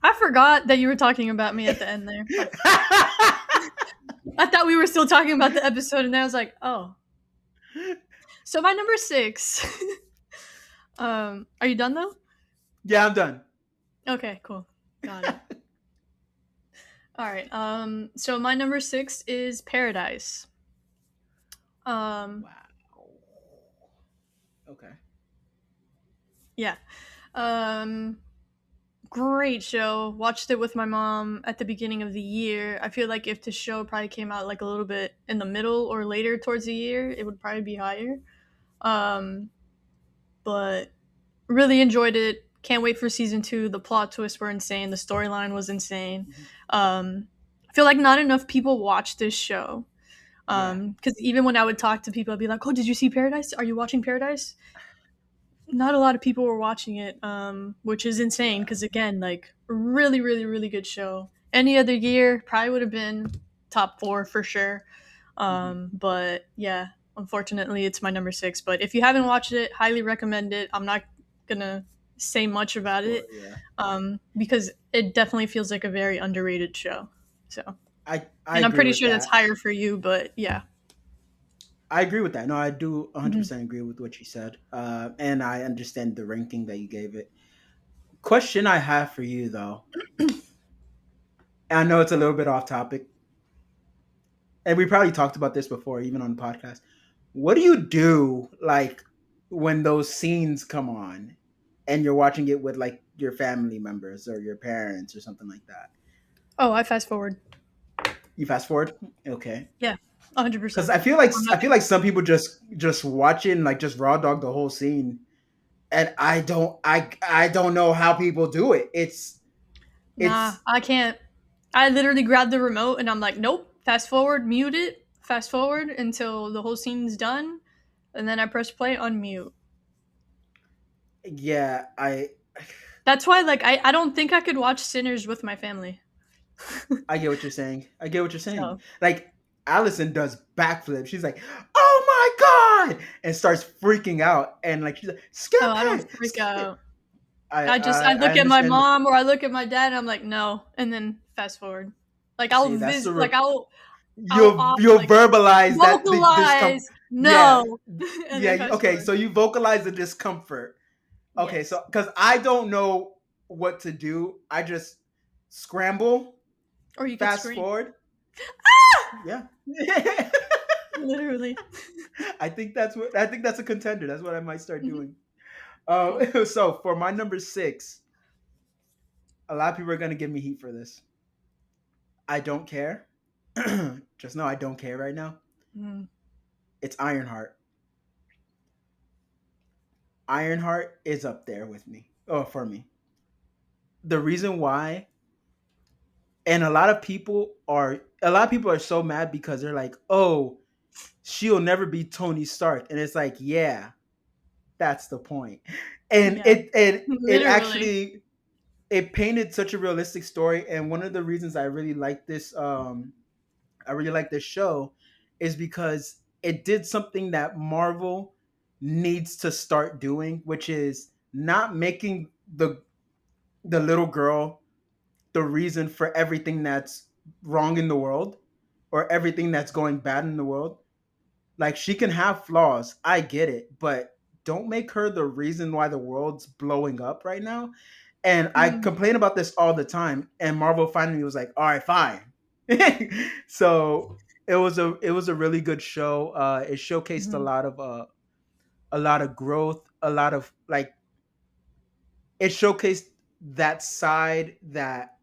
I forgot that you were talking about me at the end there. I thought we were still talking about the episode, and then I was like, oh. So my number 6. Are you done though? Yeah, I'm done. Okay, cool. Got it. All right. So my number 6 is Paradise. Wow. Okay. Yeah. Um, Great show. Watched it with my mom at the beginning of the year. I feel like if the show probably came out like a little bit in the middle or later towards the year, it would probably be higher. Um, but really enjoyed it. Can't wait for season 2. The plot twists were insane. The storyline was insane. Mhm. I feel like not enough people watch this show. Yeah. Because even when I would talk to people, I'd be like, "Oh, did you see Paradise? Are you watching Paradise?" Not a lot of people were watching it, which is insane. Yeah. Because again, like really, really, really good show. Any other year probably would have been top 4 for sure. Hmm. But yeah, unfortunately, it's my number 6. But if you haven't watched it, highly recommend it. I'm not gonna say much about For it, yeah, because it definitely feels like a very underrated show. So, I and I'm agree pretty with sure that's that. higher for you, but yeah. I agree with that. No, I do Mhm. 100% agree with what you said. And I understand the ranking that you gave it. Question I have for you though, and I know it's a little bit off topic, and we probably talked about this before, even on the podcast. What do you do like when those scenes come on and you're watching it with like your family members or your parents or something like that? Oh, I fast forward. You fast forward? Okay. Yeah, Because 100%. I feel like some people just watch it and like just raw dog the whole scene, and I don't know how people do it. Nah, It's I can't. I literally grab the remote and I'm like, nope, fast forward, mute it, fast forward until the whole scene's done, and then I press play, unmute. yeah, That's why, like, I don't think I could watch Sinners with my family. I get what you're saying. I get what you're saying. So, Like Allison does backflip. She's like, "Oh my god!" and starts freaking out. And like she's like, oh, I don't "Skip it, freak skip it." out. I I look at my understand. mom or I look at my dad and I'm like, no, and then fast forward. Like See, that's the like I'll you'll like verbalize that the discomfort. vocalize Yeah, no, and yeah. then fast Okay, forward. so you vocalize the discomfort. Okay, Yes, so because I don't know what to do, I just scramble, or you could fast scream. forward. Yeah. Literally. I think that's a contender. That's what I might start Mhm. doing. Cool. So for my number six, a lot of people are gonna give me heat for this. I don't care. Just know I don't care right now. Mm. It's Ironheart. Ironheart is up there with me. Oh, for me. The reason why, and a lot of people are so mad because they're like, oh, she'll never be Tony Stark, and it's like, yeah, that's the point. And Yeah, it literally. actually it painted such a realistic story. And one of the reasons I really like this show is because it did something that Marvel needs to start doing, which is not making the little girl the reason for everything that's wrong in the world or everything that's going bad in the world. Like she can have flaws, I get it, but don't make her the reason why the world's blowing up right now. And I Mm, complain about this all the time, and Marvel finally was like, "All right, fine." So it was a really good show. It showcased mhm, a lot of growth, a lot of like it showcased that side that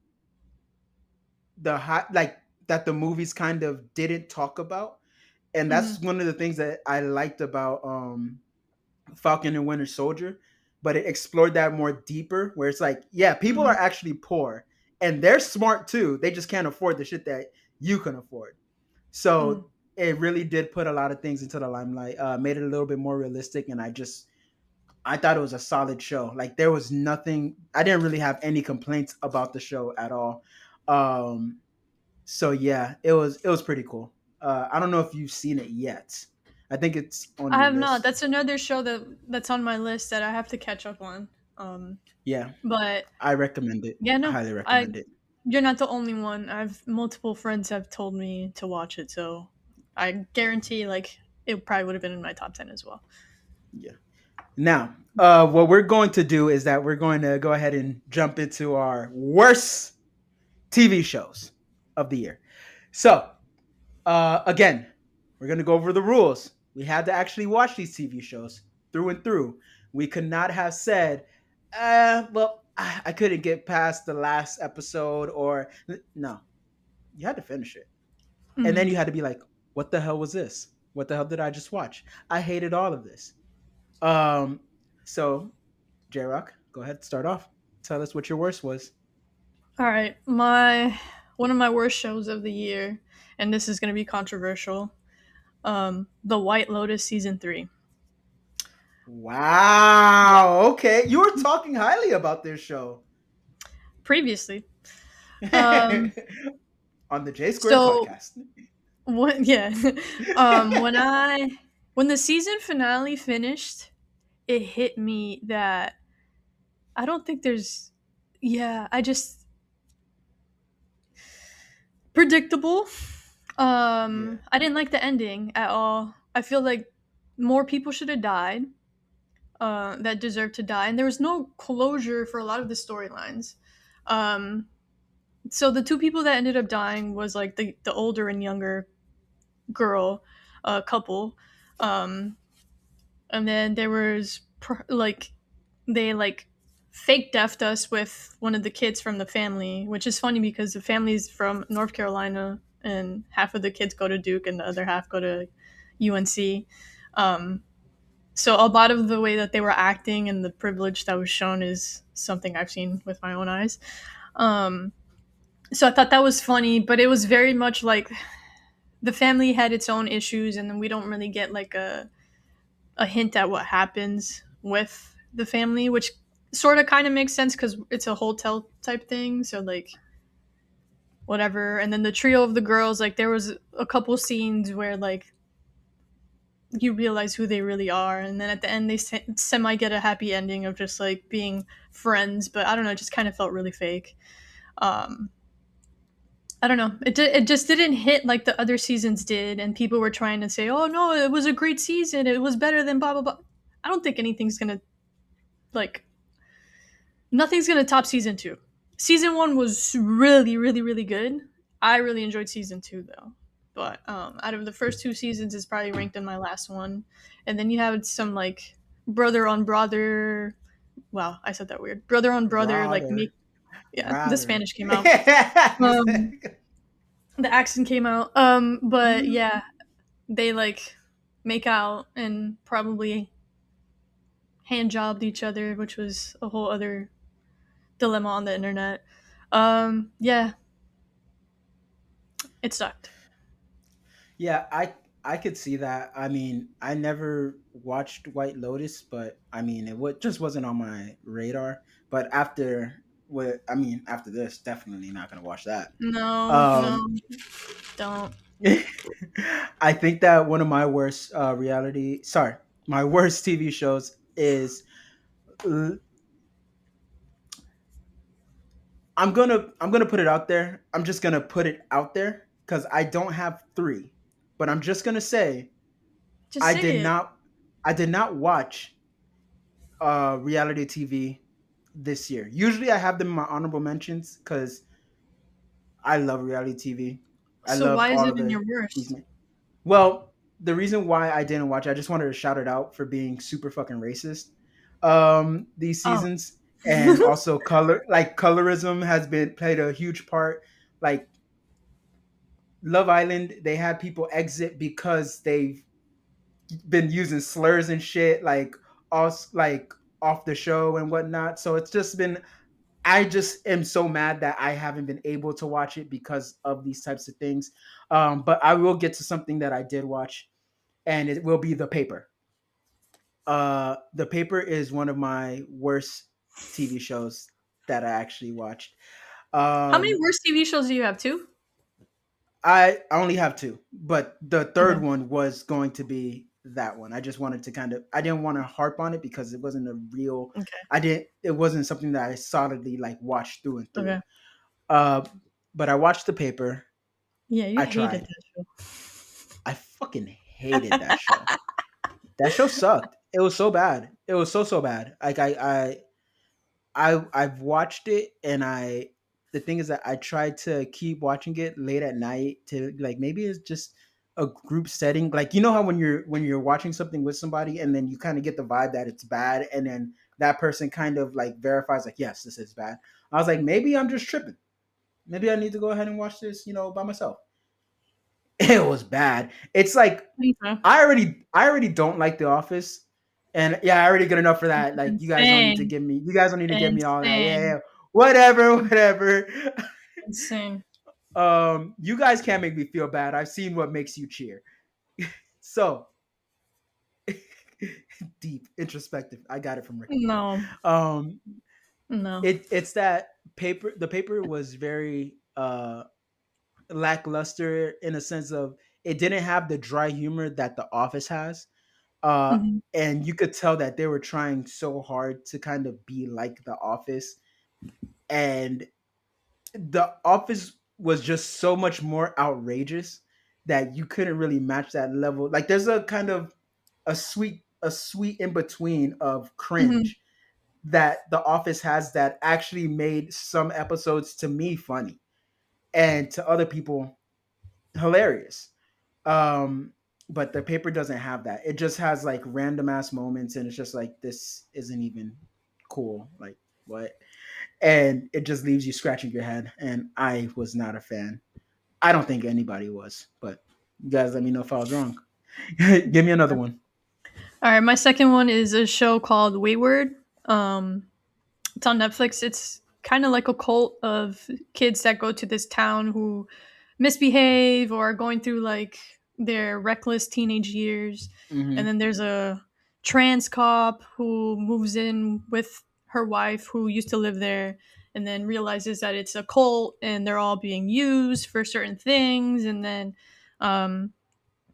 the hot like that the movies kind of didn't talk about, and mhm, that's one of the things that I liked about Falcon and Winter Soldier, but it explored that more deeper where it's like, yeah, people are mhm, actually poor and they're smart too. They just can't afford the shit that you can afford. mm. So it really did put a lot of things into the limelight, made it a little bit more realistic. And I thought it was a solid show. Like there was nothing, I didn't really have any complaints about the show at all. Um, so yeah, it was pretty cool. I don't know if you've seen it yet. I think it's on I your have not. list. That's another show that's on my list that I have to catch up on. Yeah, But I recommend it. yeah, I no, highly I recommend it. you're not the only one. I've multiple friends have told me to watch it, so I guarantee like it probably would have been in my top 10 as well. Yeah. Now, what we're going to do is that we're going to go ahead and jump into our worst TV shows of the year. So, again, we're going to go over the rules. We had to actually watch these TV shows through and through. We could not have said, well, I couldn't get past the last episode, or no, you had to finish it. And then Mhm. you had to be like, what the hell was this? What the hell did I just watch? I hated all of this. Um, so J Rock, go ahead, start off. Tell us what your worst was. All right, my one of my worst shows of the year, and this is going to be controversial. The White Lotus season 3. Yeah. Wow. Okay, you were talking highly about this show Previously. Um on the Jaysquared so podcast. yeah. When when the season finale finished, it hit me that I don't think there's. Yeah, I just predictable. Yeah. I didn't like the ending at all. I feel like more people should have died. That deserved to die, and there was no closure for a lot of the storylines. Um, so the two people that ended up dying was like the older and younger girl couple, um, and then there was like they like fake deathed us with one of the kids from the family, which is funny because the family's from North Carolina and half of the kids go to Duke and the other half go to UNC. Um, so a lot of the way that they were acting and the privilege that was shown is something I've seen with my own eyes. Um, so I thought that was funny, but it was very much like the family had its own issues, and then we don't really get like a hint at what happens with the family, which sort of kind of makes sense because it's a hotel type thing. So like whatever. And then the trio of the girls, like there was a couple scenes where like you realize who they really are, and then at the end they semi get a happy ending of just like being friends. But I don't know, it just kind of felt really fake. Um, I don't know. It just didn't hit like the other seasons did, and people were trying to say, "Oh no, it was a great season. It was better than blah blah blah." I don't think anything's gonna like nothing's gonna top season two. Season one was really, really, really good. I really enjoyed season two though. But out of the first two seasons, it's probably ranked in my last one. And then you had some like brother on brother. Wow, I said that weird. Brother on brother, like Rather. make yeah, the Rather. Spanish came out. Um, the accent came out. But yeah, they like make out and probably hand jobbed each other, which was a whole other dilemma on the internet. Yeah, it sucked. Yeah, I could see that. I mean, I never watched White Lotus, but I mean, just wasn't on my radar. But after what I mean, after this, definitely not gonna watch that. No, no, Um, don't. I think that one of my worst my worst TV shows is I'm gonna put it out there. I'm just gonna put it out there because I don't have three, but I'm just gonna say Just I say did it. not I did not watch reality TV this year. Usually I have them in my honorable mentions because I love reality TV. I So love why is all it of in the your these. worst? Well, the reason why I didn't watch, I just wanted to shout it out for being super fucking racist. These Oh, seasons, and also colorism has been played a huge part. Like Love Island, they had people exit because they've been using slurs and shit, like off the show and whatnot. So it's just been. I just am so mad that I haven't been able to watch it because of these types of things. But I will get to something that I did watch, and it will be The Paper. The Paper is one of my worst TV shows that I actually watched. how many Um, worst TV shows do you have? Two. I only have two, but the third Okay. one was going to be that one. I just wanted to I didn't want to harp on it because it wasn't a real, Okay. it wasn't something that I solidly like watched through and through. Okay. Uh, but I watched The Paper. Yeah, you I hated tried. that I fucking hated that show. show. That show sucked. It was so bad. It was so bad. Like I've watched it, and the thing is that I tried to keep watching it late at night to like maybe it's just a group setting. Like you know how when you're watching something with somebody and then you kind of get the vibe that it's bad, and then that person kind of like verifies like yes, this is bad. I was like maybe I'm just tripping. Maybe I need to go ahead and watch this, by myself. It was bad. It's like Okay. I already don't like The Office, and yeah, I already good enough for that. Like Insane. you guys don't need to give me all that. Yeah, Insane. yeah, whatever, whatever. Insane. You guys can't make me feel bad. I've seen what makes you cheer. So deep, introspective. I got it from Rick and Morty. No. Um, No. it's that paper. The paper was very lackluster in a sense of it didn't have the dry humor that The Office has. uh, Mhm. and you could tell that they were trying so hard to kind of be like The Office, and The Office was just so much more outrageous that you couldn't really match that level. Like there's a kind of a sweet in between of Mhm. cringe that The Office has that actually made some episodes to me funny and to other people hilarious. Um, but the paper doesn't have that. It just has like random ass moments, and it's just like this isn't even cool. Like what? And it just leaves you scratching your head. And I was not a fan. I don't think anybody was, but you guys let me know if I was wrong. Give me another one. All right, my second one is a show called Wayward. Um, it's on Netflix. It's kind of like a cult of kids that go to this town who misbehave or are going through like their reckless teenage years. And Mm-hmm. then there's a trans cop who moves in with her wife who used to live there and then realizes that it's a cult and they're all being used for certain things. And then um,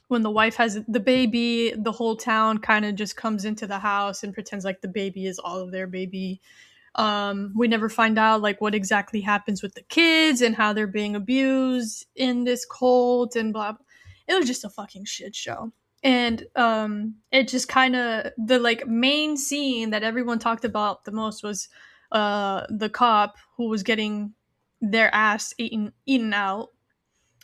when the wife has the baby, the whole town kind of just comes into the house and pretends like the baby is all of their baby. We never find out like what exactly happens with the kids and how they're being abused in this cult and blah, blah. It was just a fucking shit show. And it just kind of the like main scene that everyone talked about the most was the cop who was getting their ass eaten out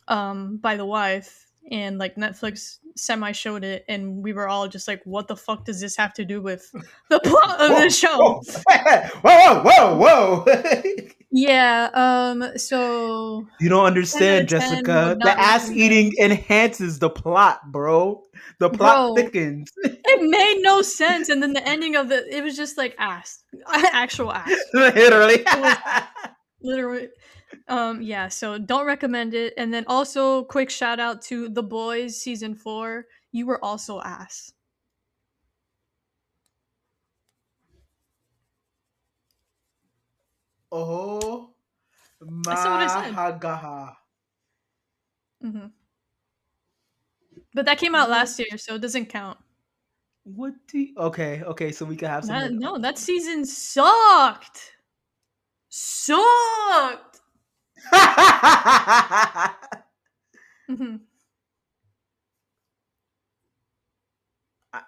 by the wife, and like Netflix semi showed it and we were all just like, what the fuck does this have to do with the plot of the Whoa, show? whoa, whoa, whoa, whoa. Yeah, so You don't 10 out understand, of 10 would Jessica. The not ass eating recommend. enhances the plot, bro. The plot Bro, thickens. it made no sense, and then the ending of it was just like ass. Actual ass. Literally. It was literally yeah, so don't recommend it. And then also quick shout out to The Boys season 4. You were also ass. Oh I said what I my said. hagaha. Mhm. But that came out What last year, so it doesn't count. okay, okay, so we can have some That, more. no, that season sucked. Sucked. Mhm.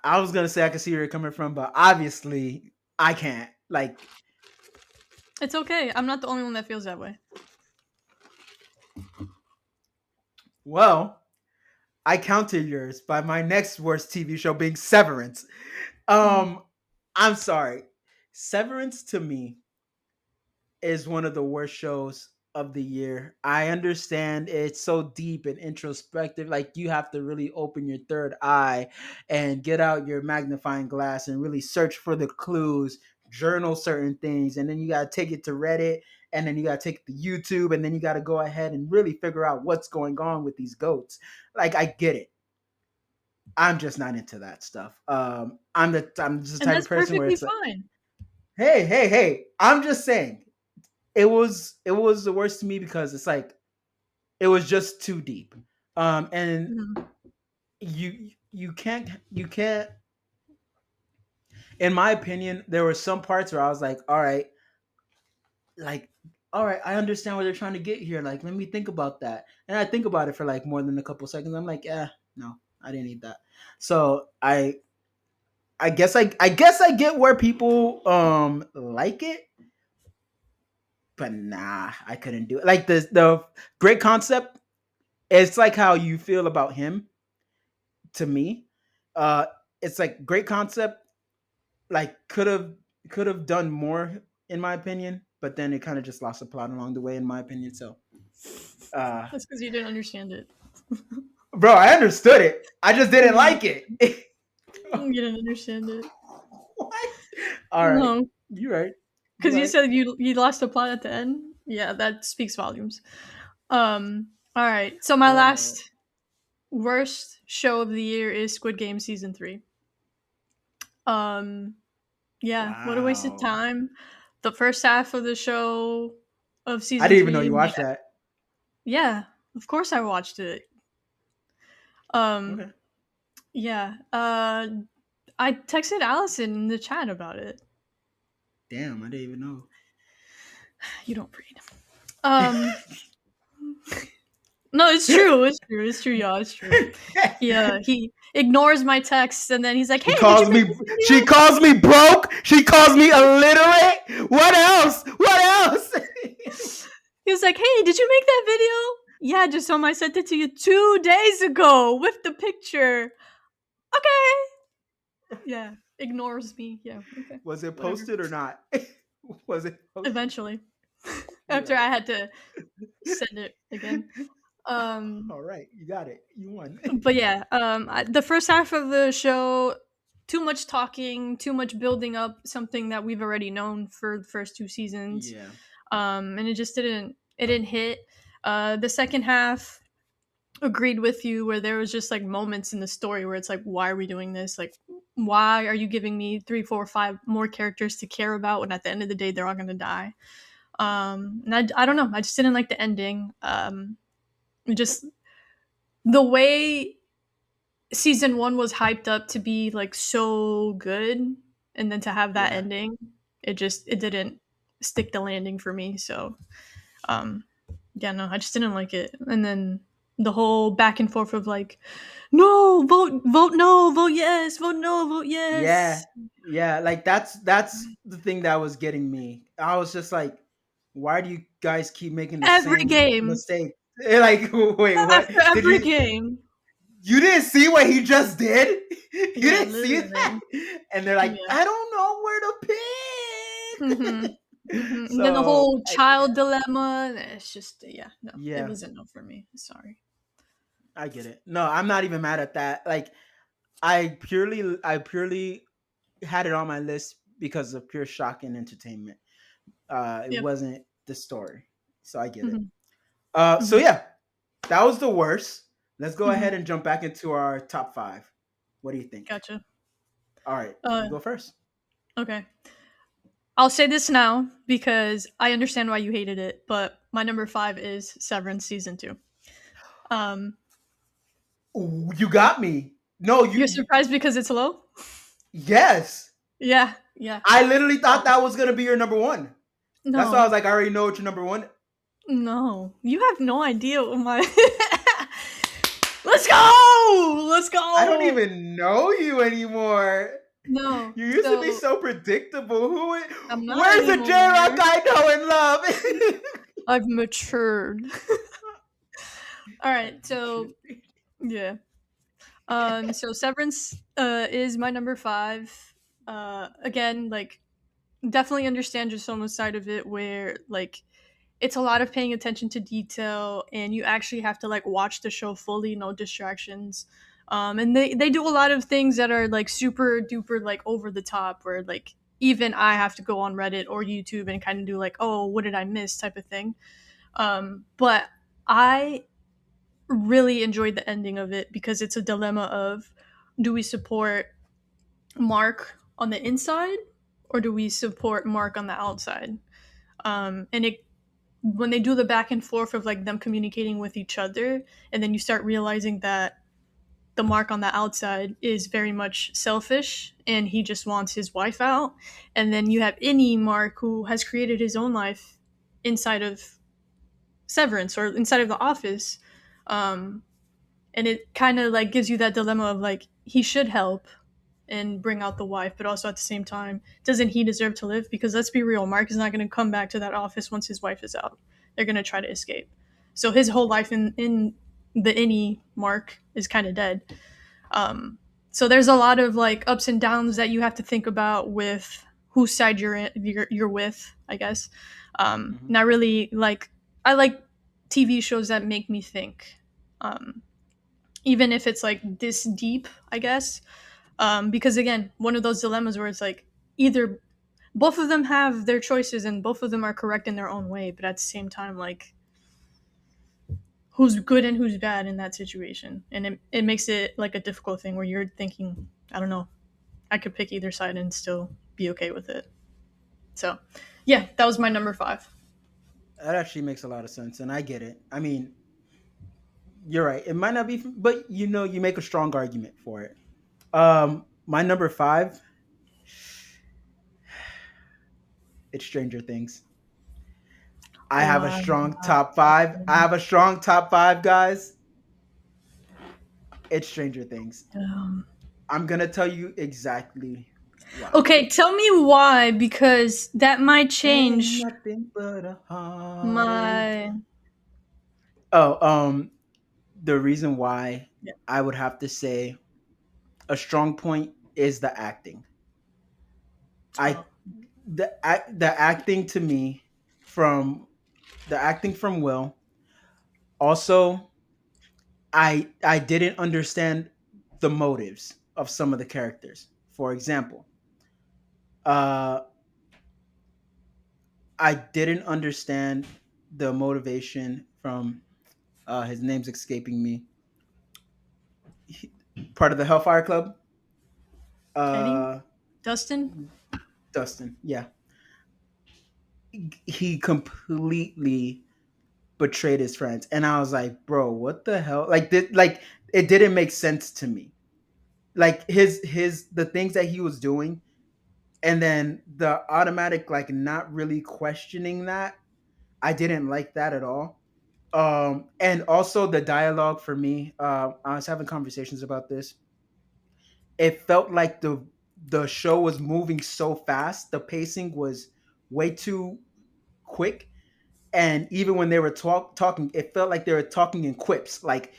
I was gonna say I can see where you're coming from, but obviously I can't. Like, It's okay. I'm not the only one that feels that way. well, I counted yours by my next worst TV show being Severance. Mhm. Um, I'm sorry. Severance to me is one of the worst shows of the year. I understand it's so deep and introspective. Like you have to really open your third eye and get out your magnifying glass and really search for the clues, journal certain things, and then you gotta take it to Reddit, and then you gotta take it to YouTube, and then you gotta go ahead and really figure out what's going on with these goats. Like I get it. I'm just not into that stuff. I'm just the And type of that's person where perfectly it's like, fine. hey, hey, hey. I'm just saying it was the worst to me because it's like it was just too deep. And Mhm. you can't in my opinion, there were some parts where I was like, all right, I understand what they're trying to get here. Like, let me think about that. And I think about it for like more than a couple seconds. I'm like, yeah, no, I didn't need that. So I guess I get where people like it, but nah, I couldn't do it. Like the great concept, it's like how you feel about him to me. Uh it's like great concept, like could have done more in my opinion, but then it kind of just lost the plot along the way in my opinion. So uh That's because you didn't understand it. bro, I understood it. I just didn't Mhm. like it. You didn't understand it. What? All right. No, You right. You because you right. said you lost the plot at the end. Yeah, that speaks volumes. All right. So my What? last worst show of the year is Squid Game season 3. Um, yeah, what a waste of Wow. time. The first half of the show of I season didn't even know 3, you watched that. yeah, of course I watched it. Um, Okay. yeah. I texted Allison in the chat about it. Damn, I didn't even know. You don't read. Um, no, it's true. It's true. It's true, y'all. It's true. He ignores my texts and then he's like, She "Hey, did you calls make me. this She video?" calls me broke. She calls me illiterate. What else? What else? He was like, "Hey, did you make that video?" Yeah, just I sent it to you 2 days ago with the picture. Okay. Yeah, ignores me. Yeah. Okay. Was it Whatever. posted or not? Was it posted? Eventually, after Yeah. I had to send it again. All right, you got it. You won. But yeah, the first half of the show, too much talking, too much building up something that we've already known for the first two seasons, Yeah. and it didn't hit. The second half, agreed with you, where there was just like moments in the story where it's like, why are we doing this? Like, why are you giving me three, four, five more characters to care about when at the end of the day they're all gonna die? And I don't know, I just didn't like the ending. Just the way season one was hyped up to be like so good, and then to have that Yeah. ending, it didn't stick the landing for me. So um yeah, no, I just didn't like it. And then the whole back and forth of like, no, vote no, vote yes, vote no, vote Yeah. yes. Yeah. Like that's the thing that was getting me. I was just like, why do you guys keep making the Every same game, mistake? Like, wait, what? after Did every you? game. You didn't see what he just did? You Yeah, didn't see that? literally. And they're like, Yeah. I don't know where to Mhm. pick. Mhm. And then the So, whole child dilemma. It's just yeah, no, it yeah, wasn't no for me. Sorry. I get it. No, I'm not even mad at that. Like, I purely had it on my list because of pure shock and entertainment. It Yep. wasn't the story. So I get it. Mhm. So Mhm. yeah, that was the worst. Let's go Mhm. ahead and jump back into our top five. What do you think? Gotcha. All right, Uh, you go first. okay. I'll say this now because I understand why you hated it, but my number five is Severance season two. Um, Ooh, you got me. No, you're surprised because it's low? yes. Yeah, yeah. I literally thought Um, that was gonna be your number one. That's why I was no, like, I already know what your number one. no. You have no idea what my. Let's go! Let's I don't go! even know you anymore. No, You used to be so so predictable. I'm not Where's the J Rock anymore. I know and love? I've matured. All right, so yeah. So Severance is my number five. Again, like definitely understand just on the side of it where like it's a lot of paying attention to detail and you actually have to like watch the show fully, no distractions. And they do a lot of things that are like super duper like over the top where like even I have to go on Reddit or YouTube and kind of do like, oh, what did I miss type of thing. But I really enjoyed the ending of it because it's a dilemma of, do we support Mark on the inside or do we support Mark on the outside? And it when they do the back and forth of like them communicating with each other, and then you start realizing that the Mark on the outside is very much selfish and he just wants his wife out, and then you have any Mark who has created his own life inside of Severance or inside of the office. Um, and it kind of like gives you that dilemma of like he should help and bring out the wife, but also at the same time, doesn't he deserve to live? Because let's be real, Mark is not going to come back to that office once his wife is out. They're going to try to escape. So his whole life in the innie Mark is kind of dead. Um, so there's a lot of like ups and downs that you have to think about with whose side you're with, I guess. Mhm. And I like TV shows that make me think. Um, Even if it's like this deep, I guess. Because again, one of those dilemmas where it's like either both of them have their choices and both of them are correct in their own way, but at the same time, like who's good and who's bad in that situation, and it makes it like a difficult thing where you're thinking, I don't know, I could pick either side and still be okay with it. So, yeah, that was my number five. That actually makes a lot of sense, and I get it. I mean, you're right. It might not be, but you know, you make a strong argument for it. My number five, it's Stranger Things. I have a Wow. strong top five. I have a strong top five, guys. It's Stranger Things. Um, I'm gonna tell you exactly why. okay, tell me why, because that might Ain't change nothing but a heartache. my. Oh, the reason why Yeah. I would have to say a strong point is the acting. I Oh, the acting to me from the acting from Will. Also, I didn't understand the motives of some of the characters. For example, uh, I didn't understand the motivation from his name's escaping me. Part of the Hellfire Club. Eddie, Uh, Dustin. Dustin. Yeah, he completely betrayed his friends, and I was like, bro, what the hell? Like it didn't make sense to me. Like his the things that he was doing, and then the automatic like not really questioning that. I didn't like that at all. And also the dialogue for me. I was having conversations about this. It felt like the show was moving so fast. The pacing was way too quick, and even when they were talking, it felt like they were talking in quips. Like,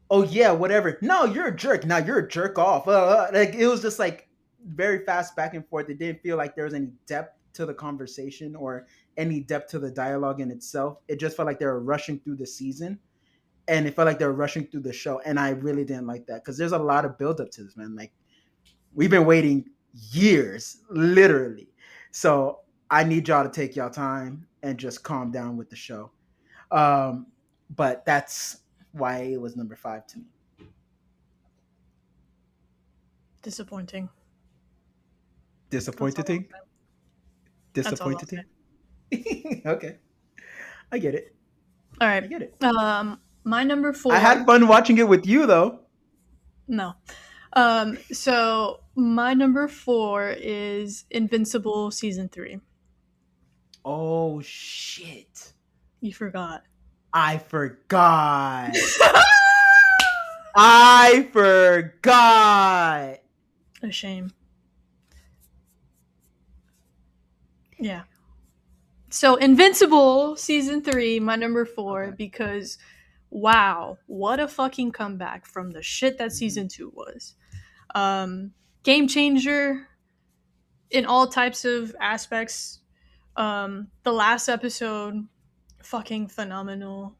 oh yeah, whatever. No, you're a jerk. Now you're a jerk off. Like it was just like very fast back and forth. It didn't feel like there was any depth to the conversation or any depth to the dialogue in itself. It just felt like they were rushing through the season, and it felt like they were rushing through the show. And I really didn't like that because there's a lot of build up to this, man. Like we've been waiting years, literally. So I need y'all to take y'all time and just calm down with the show. Um, but that's why it was number five to me. Disappointing. That's all. Disappointed thing. That's all I'll Disappointed say. thing. Okay, I get it. All I right. get it. My number I had four. fun watching it with you, though. No. So my number four is Invincible season 3. Oh shit! You forgot. I forgot. I forgot. A shame. Yeah. So Invincible season 3, my number four, Okay. because wow, what a fucking comeback from the shit that Mhm. season 2 was. Um, Game changer in all types of aspects. The last episode, fucking phenomenal.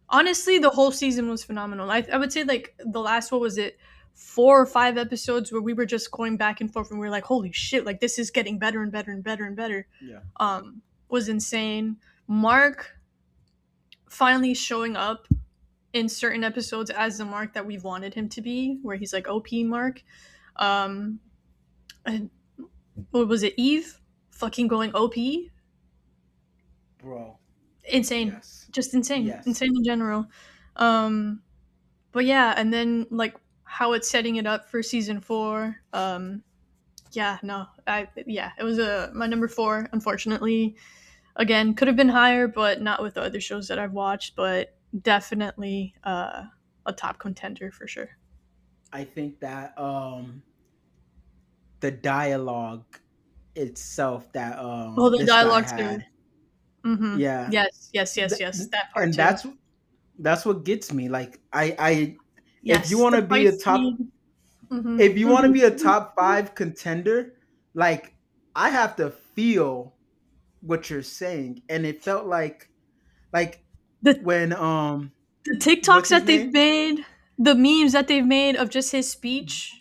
Honestly, the whole season was phenomenal. I would say like the last, what was it, 4 or 5 episodes where we were just going back and forth and we were like, holy shit, like this is getting better and better and better and better. Yeah. Was insane. Mark finally showing up in certain episodes as the Mark that we've wanted him to be, where he's like OP Mark. Um, and what was it, Eve? Fucking going OP. Bro. Insane. Yes. Just insane. Yes. Insane in general. Um, but yeah, and then like how it's setting it up for season 4. Yeah, no, it was my number 4. Unfortunately, again, could have been higher, but not with the other shows that I've watched. But definitely a top contender for sure. I think that the dialogue itself that Oh, the this guy dialogue too. had. Mm-hmm. Yeah. Yes, yes, yes, Th- yes. That part and too. that's what gets me. Like I if you Yes, want the to be fight a top scene. Mm-hmm. if you want to be a Mm-hmm. top 5 contender, like I have to feel what you're saying, and it felt like The when the what's TikToks his that they've name, made, the memes that they've made of just his speech,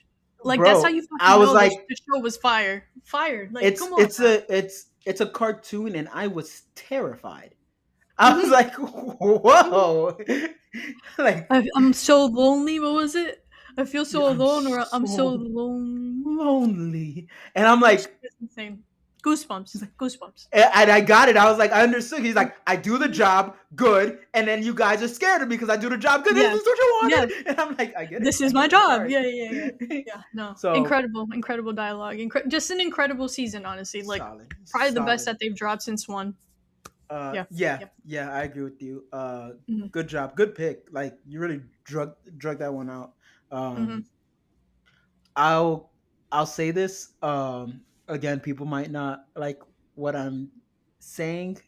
like that's how bro? you I fucking was know like, the show was fire. Fire. Like, come on it's a cartoon, and I was terrified. now. I was like, whoa, like I'm so lonely. What was it? I feel so I'm alone, or I'm so so lonely. lonely, and I'm That shit like, is insane. Goosebumps. He's like, Goosebumps. and I got it. I was like, I understood. He's like, I do the job good, and then you guys are scared of me because I do the job good. This Yeah. is what you Yeah. wanted, and I'm like, I get it, This I is get my it. I'm job. sorry. Yeah, yeah, yeah. Yeah, no. So Incredible dialogue. Just an incredible season, honestly. Like solid, probably the best solid. that they've dropped since one. Yeah. Yeah, Yep. yeah, I agree with you. Mm-hmm. Good job, good pick. Like you really drug that one out. Mm-hmm. Um, I'll I'll say this. Again, people might not like what I'm saying.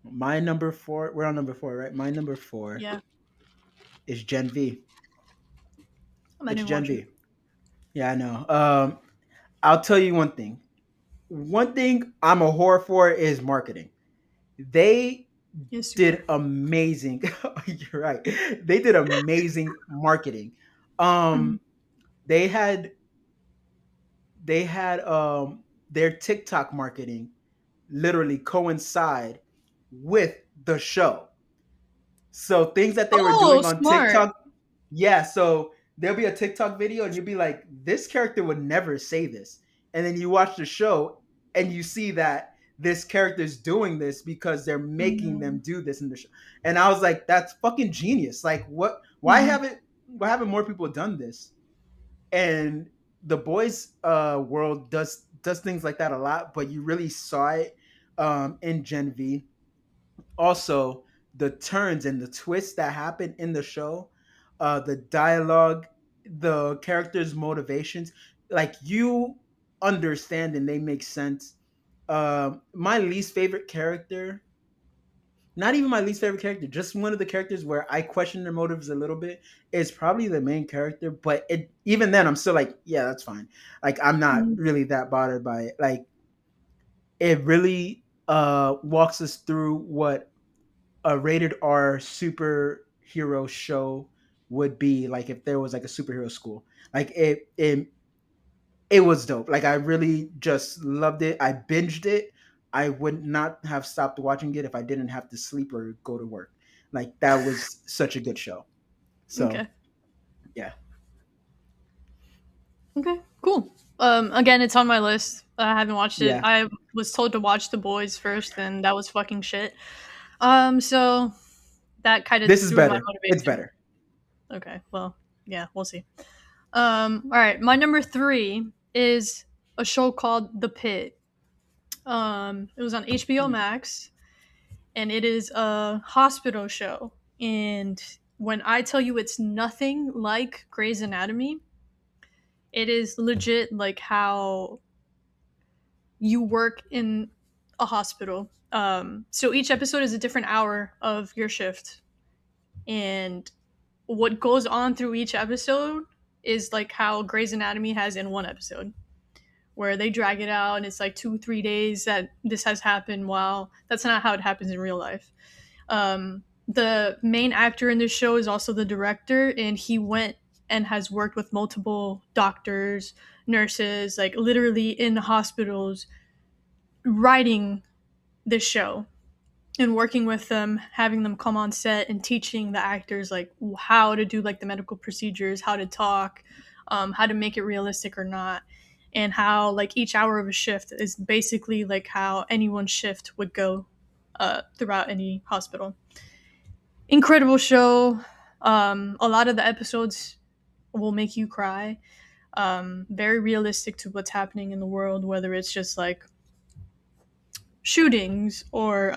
My number four. We're on number four, right? My number four Yeah. is Gen V. I It's didn't Gen watch it. V. Yeah, I know. I'll tell you one thing. One thing I'm a whore for is marketing. They Yes, you did are. amazing. You're right. They did amazing marketing. Mm-hmm. Um, they had their TikTok marketing literally coincide with the show. So things that they were Oh, doing on smart. TikTok, yeah. So there'll be a TikTok video, and you'll be like, "This character would never say this," and then you watch the show, and you see that this character's doing this because they're making Mm-hmm. them do this in the show. And I was like, "That's fucking genius! Like, what? Mm-hmm. Why haven't more people done this?" And the boys world does things like that a lot, but you really saw it in Gen V. Also, the turns and the twists that happen in the show, the dialogue, the characters' motivations, like you understand and they make sense. My least favorite character, not even my least favorite character, just one of the characters where I question their motives a little bit, is probably the main character. But it even then, I'm still like, yeah, that's fine. Like I'm not Mm-hmm. really that bothered by it. Like it really walks us through what a rated R superhero show would be like if there was like a superhero school. Like it was dope. Like I really just loved it. I binged it. I would not have stopped watching it if I didn't have to sleep or go to work. Like that was such a good show. So Okay. yeah, Okay. Cool. Again, it's on my list. I haven't watched it. yeah. I was told to watch The Boys first, and that was fucking shit. So that kind of This is threw my better. It's motivation. better. Okay. Well, yeah, we'll see. All right. My number three is a show called The Pit. It was on HBO Hmm. Max, and it is a hospital show. And when I tell you it's nothing like Grey's Anatomy, it is legit like how you work in a hospital. So each episode is a different hour of your shift, and what goes on through each episode is like how Grey's Anatomy has in one episode, where they drag it out and it's like 2 3 days that this has happened. While that's not how it happens in real life. The main actor in this show is also the director, and he went and has worked with multiple doctors, nurses, like literally in hospitals, writing this show and working with them, having them come on set and teaching the actors like how to do like the medical procedures, how to talk, how to make it realistic or not, and how like each hour of a shift is basically like how anyone's shift would go throughout any hospital. Incredible show. A lot of the episodes will make you cry. Very realistic to what's happening in the world, whether it's just like shootings or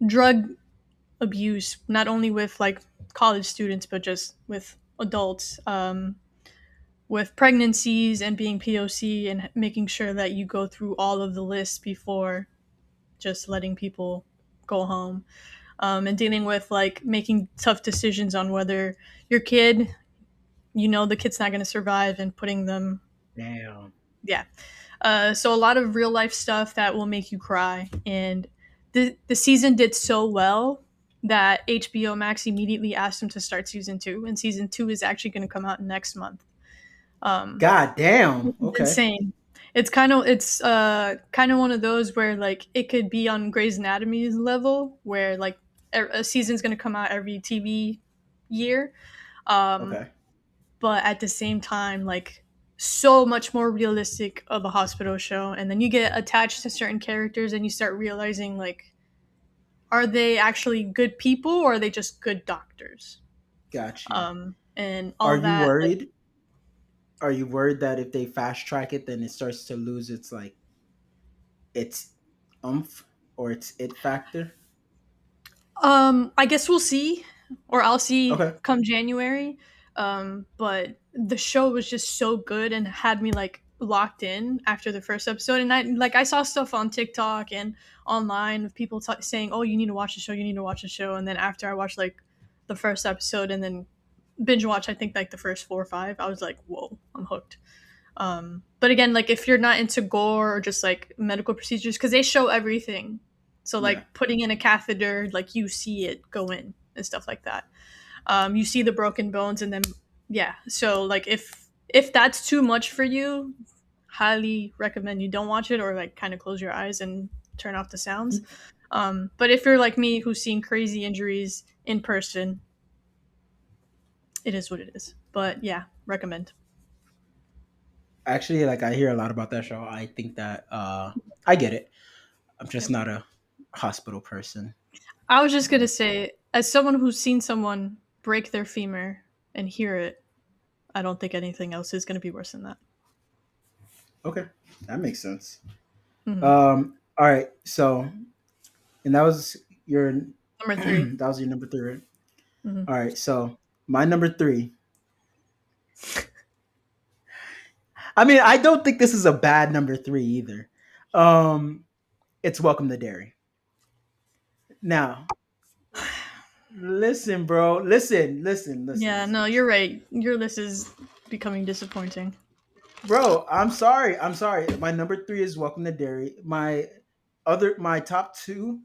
drug abuse, not only with like college students, but just with adults, with pregnancies and being POC and making sure that you go through all of the lists before just letting people go home, and dealing with like making tough decisions on whether your kid, the kid's not going to survive and putting them, Damn. yeah. So a lot of real life stuff that will make you cry. And the season did so well that HBO Max immediately asked them to start season two, and season two is actually going to come out next month. Um, God damn. it's Okay. insane. It's kind of one of those where like it could be on Grey's Anatomy's level, where like a season's going to come out every TV year. Um, Okay. but at the same time, like so much more realistic of a hospital show, and then you get attached to certain characters and you start realizing like, are they actually good people or are they just good doctors? Got you. And Are all you that, like, worried? Are you worried that if they fast track it, then it starts to lose its like its umph or its it factor? I guess we'll see, or I'll see Okay. come January. But the show was just so good and had me like locked in after the first episode. And I saw stuff on TikTok and online of people saying, "Oh, you need to watch the show. You need to watch the show." And then after I watched like the first episode and then binge watch, I think like the first 4 or 5, I was like, "Whoa, I'm hooked." But again, like if you're not into gore or just like medical procedures, because they show everything. So Yeah. like putting in a catheter, like you see it go in and stuff like that. You see the broken bones, and then yeah. So like if that's too much for you, highly recommend you don't watch it, or like kind of close your eyes and turn off the sounds. But if you're like me, who's seen crazy injuries in person, it is what it is. But yeah, recommend. Actually, like I hear a lot about that show. I think that I get it. I'm just Yep. not a hospital person. I was just gonna say, as someone who's seen someone break their femur and hear it, I don't think anything else is gonna be worse than that. Okay, that makes sense. Hmm. All right. So, and that was your Number three. that was your number three, right? Hmm. All right. So my number three. I mean, I don't think this is a bad number three either. Um, it's Welcome to Dairy. Now, listen, bro. Yeah, no, you're Listen. right. Your list is becoming disappointing. Bro, I'm sorry. I'm sorry. My number three is Welcome to Dairy. My top two,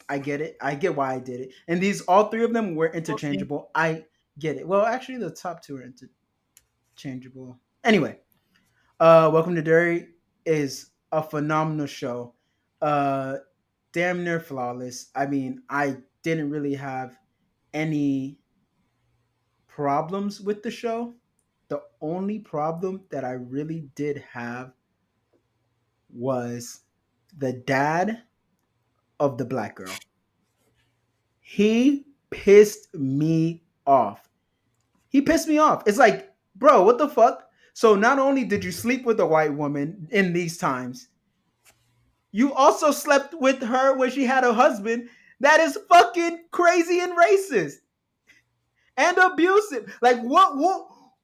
I get it. I get why I did it. And these all three of them were We'll see. interchangeable. I get it. Well, actually the top two are interchangeable. Anyway, Welcome to Dairy is a phenomenal show. Uh damn near flawless. I mean, I didn't really have any problems with the show. The only problem that I really did have was the dad of the black girl. He pissed me off. He pissed me off. It's like, bro, what the fuck? So not only did you sleep with a white woman in these times, you also slept with her when she had a husband that is fucking crazy and racist and abusive. Like what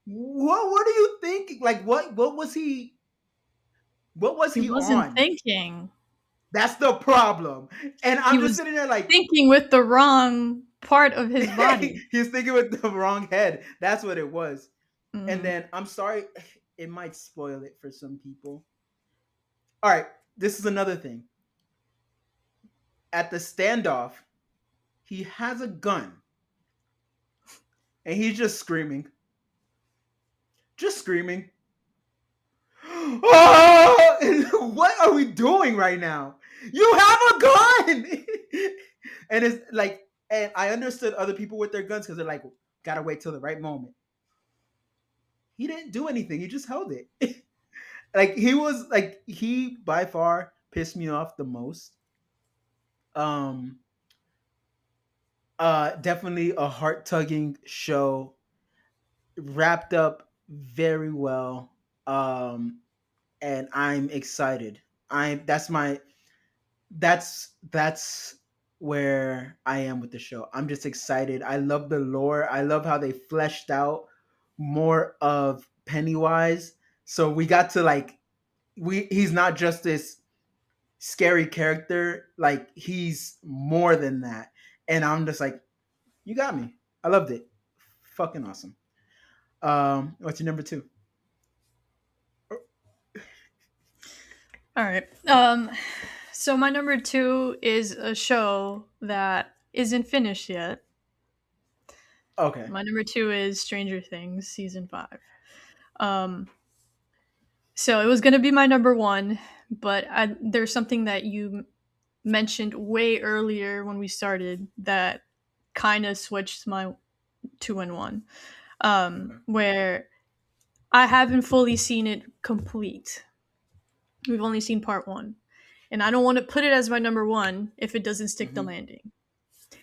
are you thinking? Like what was He he wasn't on? thinking. That's the problem. And He I'm just was sitting there like, thinking with the wrong part of his body. he's thinking with the wrong head. That's what it was. And Hmm. then I'm sorry, it might spoil it for some people. All right, this is another thing. At the standoff, he has a gun and he's just screaming. Oh, what are we doing right now? You have a gun, and it's like, and I understood other people with their guns because they're like, gotta wait till the right moment. He didn't do anything. He just held it. Like he by far pissed me off the most. Um, definitely a heart tugging show, wrapped up very well. And I'm excited. I'm that's where I am with the show. I'm just excited. I love the lore. I love how they fleshed out more of Pennywise. So we got to like we he's not just this scary character, like he's more than that. And I'm just like, you got me. I loved it. Fucking awesome. What's your number two? All right. So my number two is a show that isn't finished yet. Okay. My number two is Stranger Things season 5. Um, so it was gonna be my number one, but there's something that you mentioned way earlier when we started that kind of switched my two and one. Okay. Where I haven't fully seen it complete. We've only seen part one. And I don't want to put it as my number one if it doesn't stick the Hmm. landing.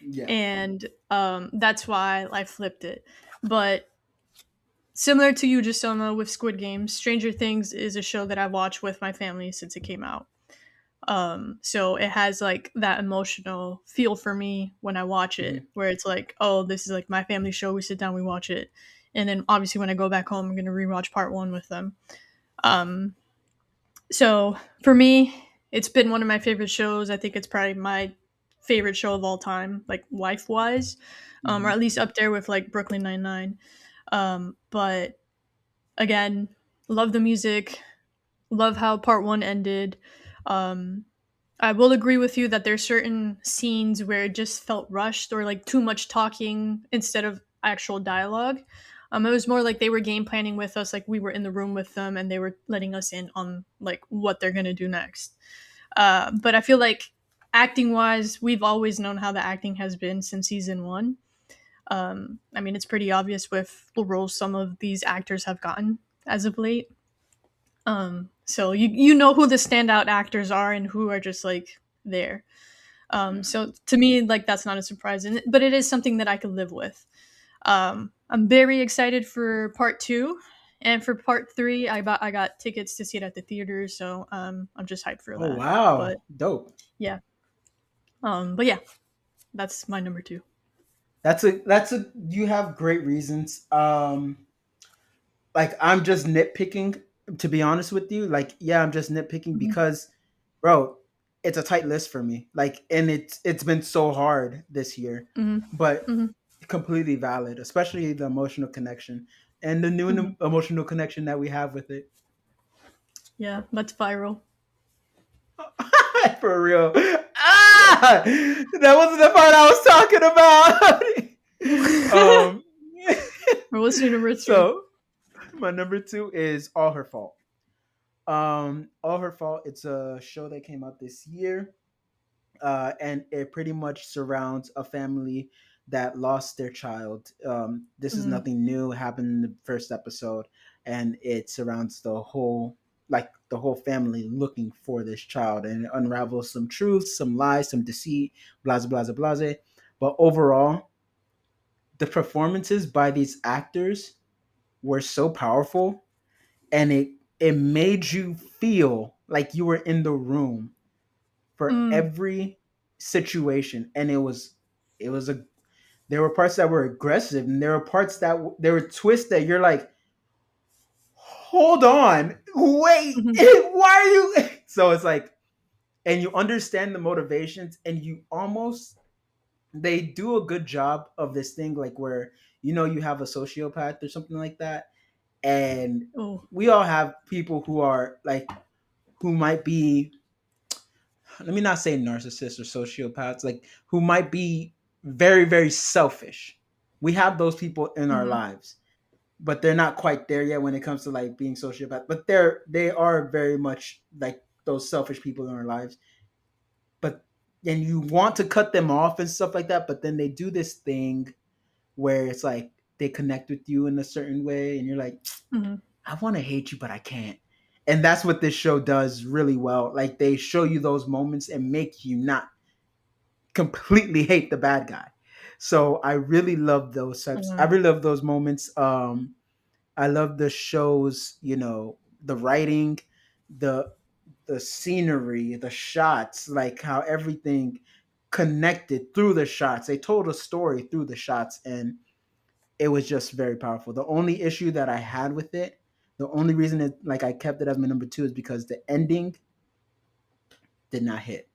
Yeah. And that's why I flipped it. But similar to you, Gisoma, with Squid Games, Stranger Things is a show that I've watched with my family since it came out. So it has like that emotional feel for me when I watch Hmm. it, where it's like, oh, this is like my family show. We sit down, we watch it, and then obviously when I go back home, I'm gonna rewatch part one with them. Um, so for me, it's been one of my favorite shows. I think it's probably my favorite show of all time, like life wise, or Hmm. at least up there with like Brooklyn Nine Nine. But again, love the music, love how part one ended. Um, I will agree with you that there's certain scenes where it just felt rushed or like too much talking instead of actual dialogue. It was more like they were game planning with us, like we were in the room with them and they were letting us in on like what they're gonna do next. But I feel like acting wise, we've always known how the acting has been since season one. I mean, it's pretty obvious with the roles some of these actors have gotten as of late. So you know who the standout actors are and who are just like there. Yeah. So to me, like that's not a surprise, but it is something that I could live with. I'm very excited for part two, and for part three, I got tickets to see it at the theater, so I'm just hyped for Oh that. But wow, dope. yeah, but yeah, that's my number two. That's a you have great reasons. Like I'm just nitpicking, to be honest with you. Like yeah, I'm just nitpicking Hmm. because bro, it's a tight list for me. Like and it's been so hard this year. Hmm. But Hmm. completely valid, especially the emotional connection and the new Hmm. emotional connection that we have with it. Yeah, that's viral. For real. Ah, that wasn't the part I was talking about. um, What's your number three? so my number two is All Her Fault. All Her Fault. It's a show that came out this year, and it pretty much surrounds a family that lost their child. This is Mm. nothing new. It happened in the first episode, and it surrounds the whole family looking for this child, and it unravels some truths, some lies, some deceit, blah blah blah blah. But overall, the performances by these actors were so powerful, and it made you feel like you were in the room for Mm. every situation, and it was a there were parts that were aggressive, and there were parts that there were twists that you're like, hold on, wait, Hmm. why are you so it's like, and you understand the motivations, and you almost they do a good job of this thing, like where you have a sociopath or something like that, and Oh. we all have people who are like, who might be, let me not say narcissists or sociopaths, like who might be very, very selfish. We have those people in our Hmm. lives, but they're not quite there yet when it comes to like being sociopath. But they are very much like those selfish people in our lives. But and you want to cut them off and stuff like that, but then they do this thing where it's like they connect with you in a certain way, and you're like, Hmm. I want to hate you, but I can't. And that's what this show does really well. Like they show you those moments and make you not completely hate the bad guy. So I really love those types. I Hmm. really love those moments. I love the shows, the writing, the the scenery, the shots, like how everything connected through the shots. They told a story through the shots, and it was just very powerful. The only issue that I had with it, the only reason it like I kept it as my number two is because the ending did not hit.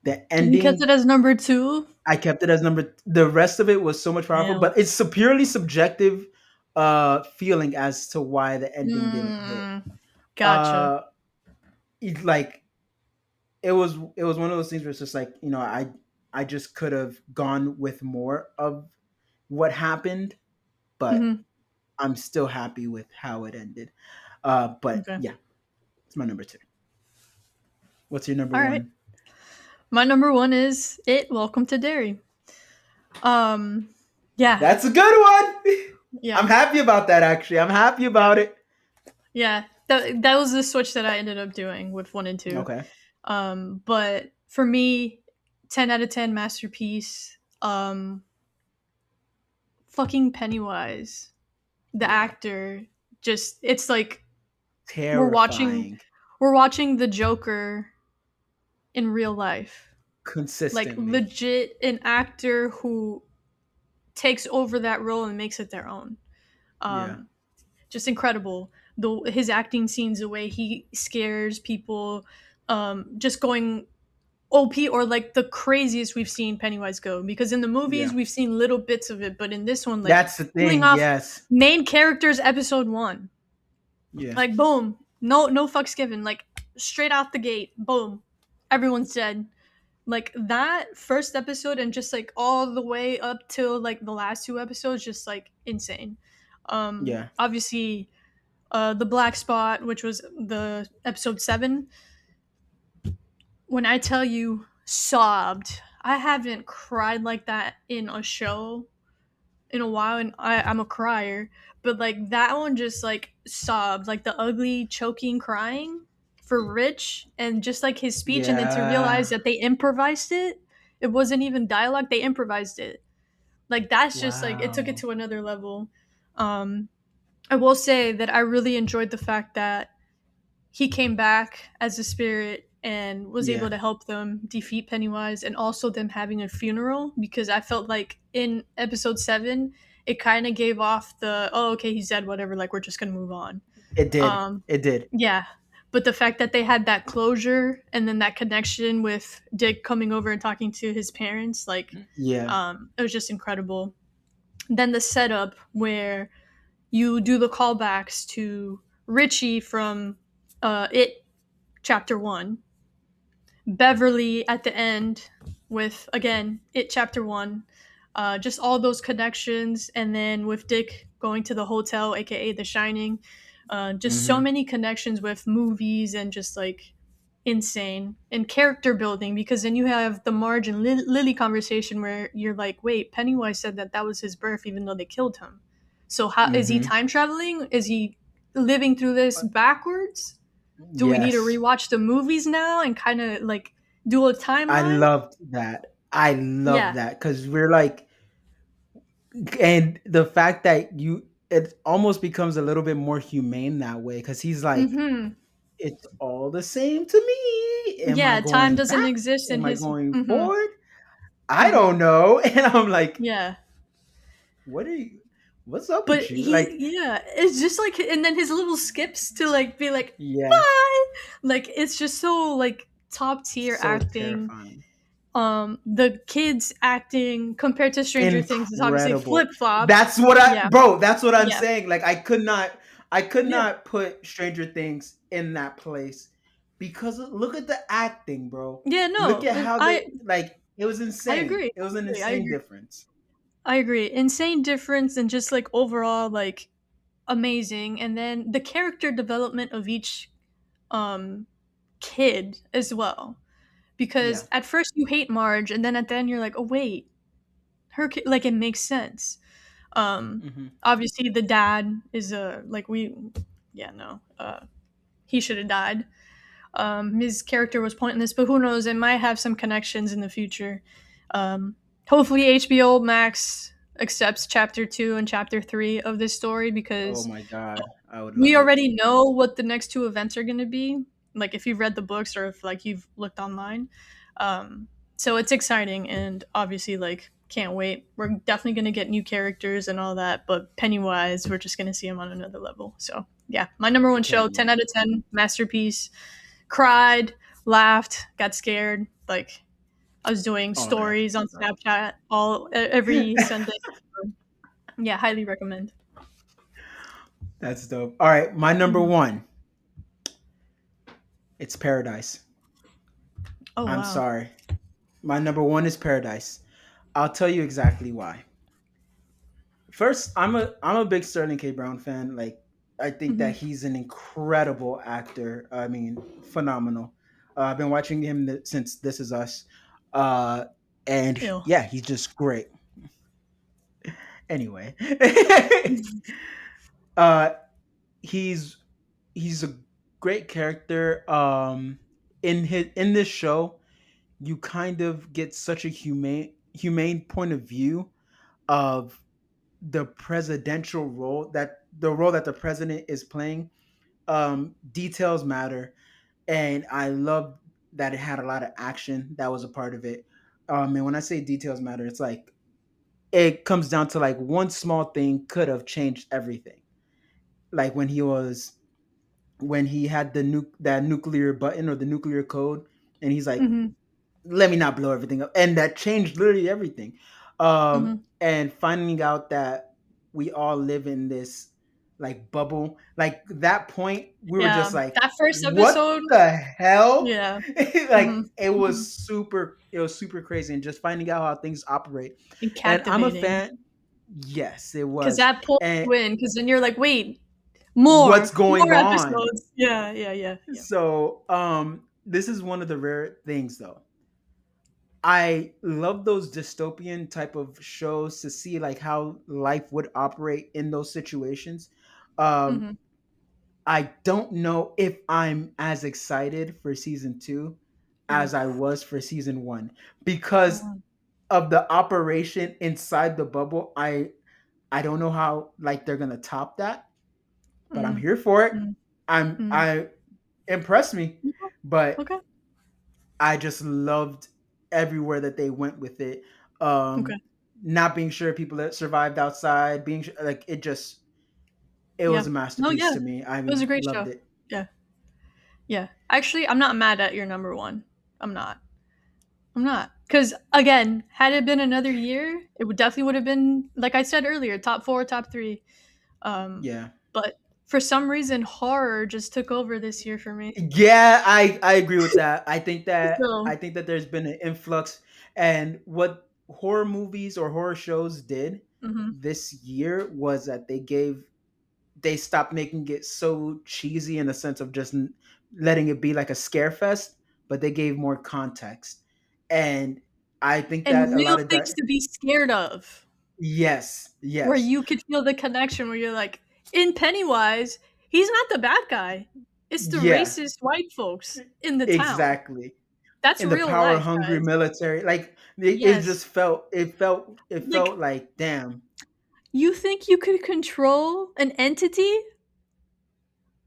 The You kept ending it as number two. I kept it as number. The rest of it was so much powerful, Damn. but it's a purely subjective feeling as to why the ending didn't hit. Mm, gotcha. Uh, like it was one of those things where it's just like, I just could have gone with more of what happened, but Hmm. I'm still happy with how it ended. But Okay. yeah, it's my number two. What's your number All right. one? My number one is It. Welcome to Derry. Um, yeah. That's a good one. I'm Yeah. happy about that. Actually, I'm happy about it. Yeah. That was the switch that I ended up doing with 1 and 2. Okay. But for me, 10 out of 10 masterpiece. Fucking Pennywise, the Yeah. actor, just it's like we're watching Terrifying. we're watching the Joker in real life. Like Consistently. legit an actor who takes over that role and makes it their own. Yeah. Um, just incredible. His acting scenes, the way he scares people, just going OP or like the craziest we've seen Pennywise go. Because in the movies Yeah. we've seen little bits of it, but in this one, like That's the killing thing. off Yes. main characters episode 1, Yeah. like boom, no fucks given, like straight out the gate, boom, everyone's dead. Like that first episode and just like all the way up till like the last 2 episodes, just like insane. Yeah. Obviously, the black spot, which was the episode 7. When I tell you sobbed, I haven't cried like that in a show in a while, and I'm a crier. But like that one, just like sobbed, like the ugly choking crying for Rich, and just like his speech, and then to realize Yeah. that they improvised it. It wasn't even dialogue; they improvised it. Like that's just like it took it Wow. to another level. Um, I will say that I really enjoyed the fact that he came back as a spirit and was able Yeah. to help them defeat Pennywise, and also them having a funeral, because I felt like in episode 7 it kind of gave off the, oh okay, he's dead, whatever, like we're just gonna move on. It did. um It did. yeah, but the fact that they had that closure and then that connection with Dick coming over and talking to his parents, like Yeah. it was just incredible. Then the setup where you do the callbacks to Richie from It Chapter 1, Beverly at the end with, again, It Chapter 1, just all those connections, and then with Dick going to the hotel, aka The Shining, just so Mm-hmm. many connections with movies and just like insane, and character building, because then you have the Marge and Lily conversation where you're like, wait, Pennywise said that that was his birth even though they killed him. So how is he Mm-hmm. time traveling? Is he living through this backwards? Do we need to Yes. rewatch the movies now and kind of like do a I timeline? loved that. I love Yeah. that because we're like, and the fact that it almost becomes a little bit more humane that way because he's like, Mhm. it's all the same to me. Am I Yeah, time going doesn't back? exist in Am I his going mhm. forward? I Mhm. don't know. And I'm like, Yeah. what are you? What's up But with you? he, Like, yeah, it's just like, and then his little skips to like be like yeah, bye. Like it's just so like top tier so acting. terrifying. The kids acting compared to Stranger Things is obviously Incredible. flip-flopped. Yeah. Bro, that's what I'm Yeah. saying. Like I could Yeah. not put Stranger Things in that place because look at the acting, bro. Yeah, Look no. at how they like it was I insane. agree. It was an I insane agree. difference. I agree. Insane difference, and just like overall like amazing, and then the character development of each um kid as well, Yeah. because at first you hate Marge and then at the end you're like, oh wait, like it makes sense. Hmm. Obviously the dad is a like we yeah, no, he should have died. His character was pointless, but who knows, it might have some connections in the future. um Hopefully HBO Max accepts chapter 2 and chapter 3 of this story, Oh because my god. I would we love it. already know what the next 2 events are going to be, like if you've read the books or if like you've looked online. um so it's exciting, and obviously like can't wait. We're definitely going to get new characters and all that, but Pennywise, we're just going to see him on another level. So yeah, my number I one show, can't 10 wait. out of 10 masterpiece. Cried, laughed, got scared, like I was doing Oh, that's stories on what's up. Snapchat every Sunday. Yeah, highly recommend. That's dope. All right, my number Mhm. one. It's Paradise. Oh I'm wow. sorry. My number one is Paradise. I'll tell you exactly why. First, I'm a big Sterling K. Brown fan. Like, I think Hmm. that he's an incredible actor. I mean, phenomenal. I've been watching him since This Is Us, uh, and Ew. yeah, he's just great. Anyway, uh, he's he's a great character. In this show, you kind of get such a humane point of view of the presidential role, that the role that the president is playing. Details matter, and I love that it had a lot of action that was a part of it. And when I say details matter, it's like it comes down to like one small thing could have changed everything. Like when he had that nuclear button or the nuclear code, and he's like, Mm-hmm. let me not blow everything up, and that changed literally everything. Mm-hmm. And finding out that we all live in this like bubble, like that point we were Yeah, just like, that first what episode. the hell. Yeah. Like Mm-hmm. Mm-hmm. it was super crazy, and just finding out how things operate. And And I'm a captivating fan. Yes, it because was. that pulls And you in. Because then you're like, wait, what's more going on? episodes. Yeah, yeah, yeah, yeah. So this is one of the rare things though. I love those dystopian type of shows to see like how life would operate in those situations. Um, Mm-hmm. I don't know if I'm as excited for season two as I Oof. was for season one because Mm-hmm. of the operation inside the bubble. I don't know how like they're gonna top that, but I'm Mm-hmm. here for it. Mm-hmm. I impressed me, but Okay. I just loved everywhere that they went with it. Okay. Not being sure people that survived outside, being like it Yeah. was a No, masterpiece yeah. to me. I It was a mean, great loved show. it. Yeah. Yeah. Actually, I'm not mad at your number one. I'm not. I'm not. Because again, had it been another year, it would have been like I said earlier, top four, top three. Um, Yeah, but for some reason, horror just took over this year for me. yeah, I agree with that. So, I think that there's been an influx, and what horror movies or horror shows did hmm this year was that they stopped making it so cheesy in the sense of just letting it be like a scare fest, but they gave more context. And I think and that a real lot of things to be scared of, yes, where yes, you could feel the connection, where you're like, in Pennywise, he's not the bad guy. It's the yeah, racist white folks in the town. exactly. That's In the real power life, hungry guys. military, like it Yes. just felt it Like, felt like damn, you think you could control an entity?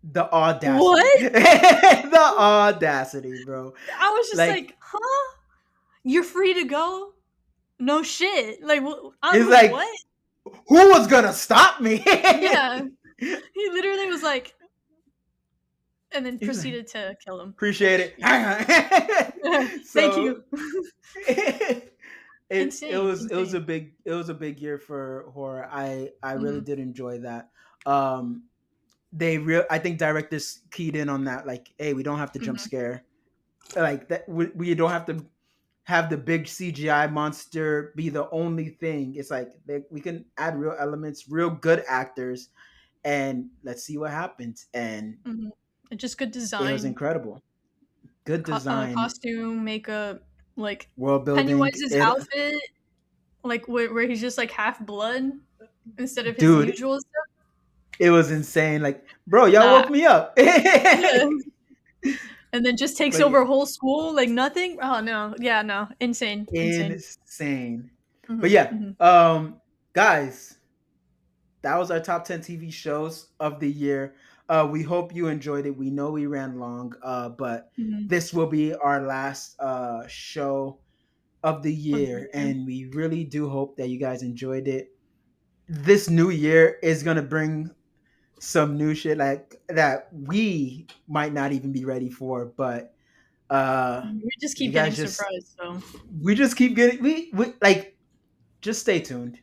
the audacity. What? The audacity, bro. I was just Like like, huh? You're free to go? No shit. Like, it's like what? who was gonna stop me? Yeah. He literally was like, and then He's like, proceeded to kill him. appreciate Which, it. yeah. Thank So you. Insane. it was Insane. it was a big year for horror. I really hmm did enjoy that. Um they real I think directors keyed in on that, like, hey, we don't have to jump hmm scare. Like that we don't have to have the big CGI monster be the only thing. It's like we can add real elements, real good actors, and let's see what happens. And hmm And just good it was design, incredible. Good design, costume, makeup, like world building. Pennywise's It, outfit, like where he's just like half blood instead of his dude, usual stuff. it was insane. Like, bro, y'all Nah, woke me up. yeah. And then just takes But yeah, over a whole school like nothing. Oh no, yeah, no, insane, insane. insane. But hmm yeah, hmm guys, that was our top 10 TV shows of the year. We hope you enjoyed it. We know we ran long, but hmm this will be our last show of the Of the year, year. and we really do hope that you guys enjoyed it. This new year is gonna bring some new shit like that we might not even be ready for, but We just you keep getting guys just surprised. So we just keep getting we like just stay tuned.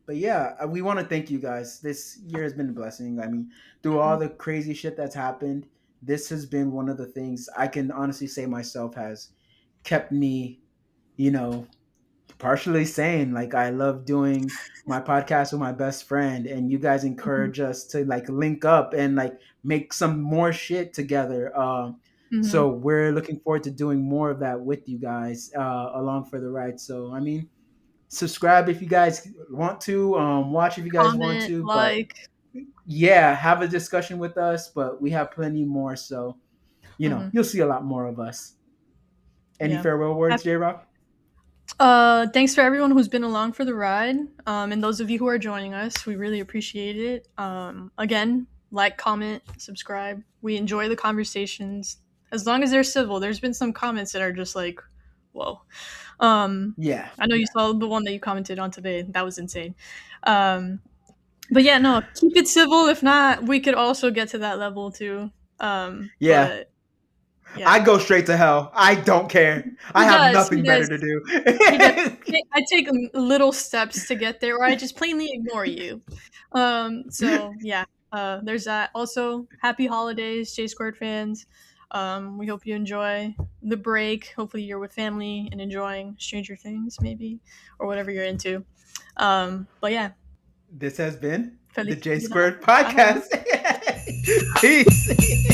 But yeah, we want to thank you guys. This year has been a blessing. I mean, through all mhm, the crazy shit that's happened, this has been one of the things I can honestly say myself has kept me, you know, partially sane. Like I love doing my podcast with my best friend, and you guys mhm, encourage us to like link up and like make some more shit together. mhm. So we're looking forward to doing more of that with you guys along for the ride. So I mean, Subscribe if you guys want to. Watch if you guys want Comment, to. But like. yeah, have a discussion with us. But we have plenty more, so Mhm. you'll see a lot more of us. Any Yeah. farewell words, J Rock? Thanks for everyone who's been along for the ride, and those of you who are joining us. We really appreciate it. Again, like, comment, subscribe. We enjoy the conversations as long as they're civil. There's been some comments that are just like, whoa. Yeah, I know you yeah, saw the one that you commented on today. That was insane. Um, but yeah, no, keep it civil. If not, we could also get to that level too. yeah. But yeah, I go straight to hell. I don't care. I he have does. He nothing better does. to do. He does. I take little steps to get there, or I just plainly ignore you. So yeah, there's that. Also, happy holidays, J Squared fans. We hope you enjoy the break. Hopefully, you're with family and enjoying Stranger Things, maybe, or whatever you're into. But yeah, This has been the feliz J Navidad. Squared Bye. Podcast. Peace.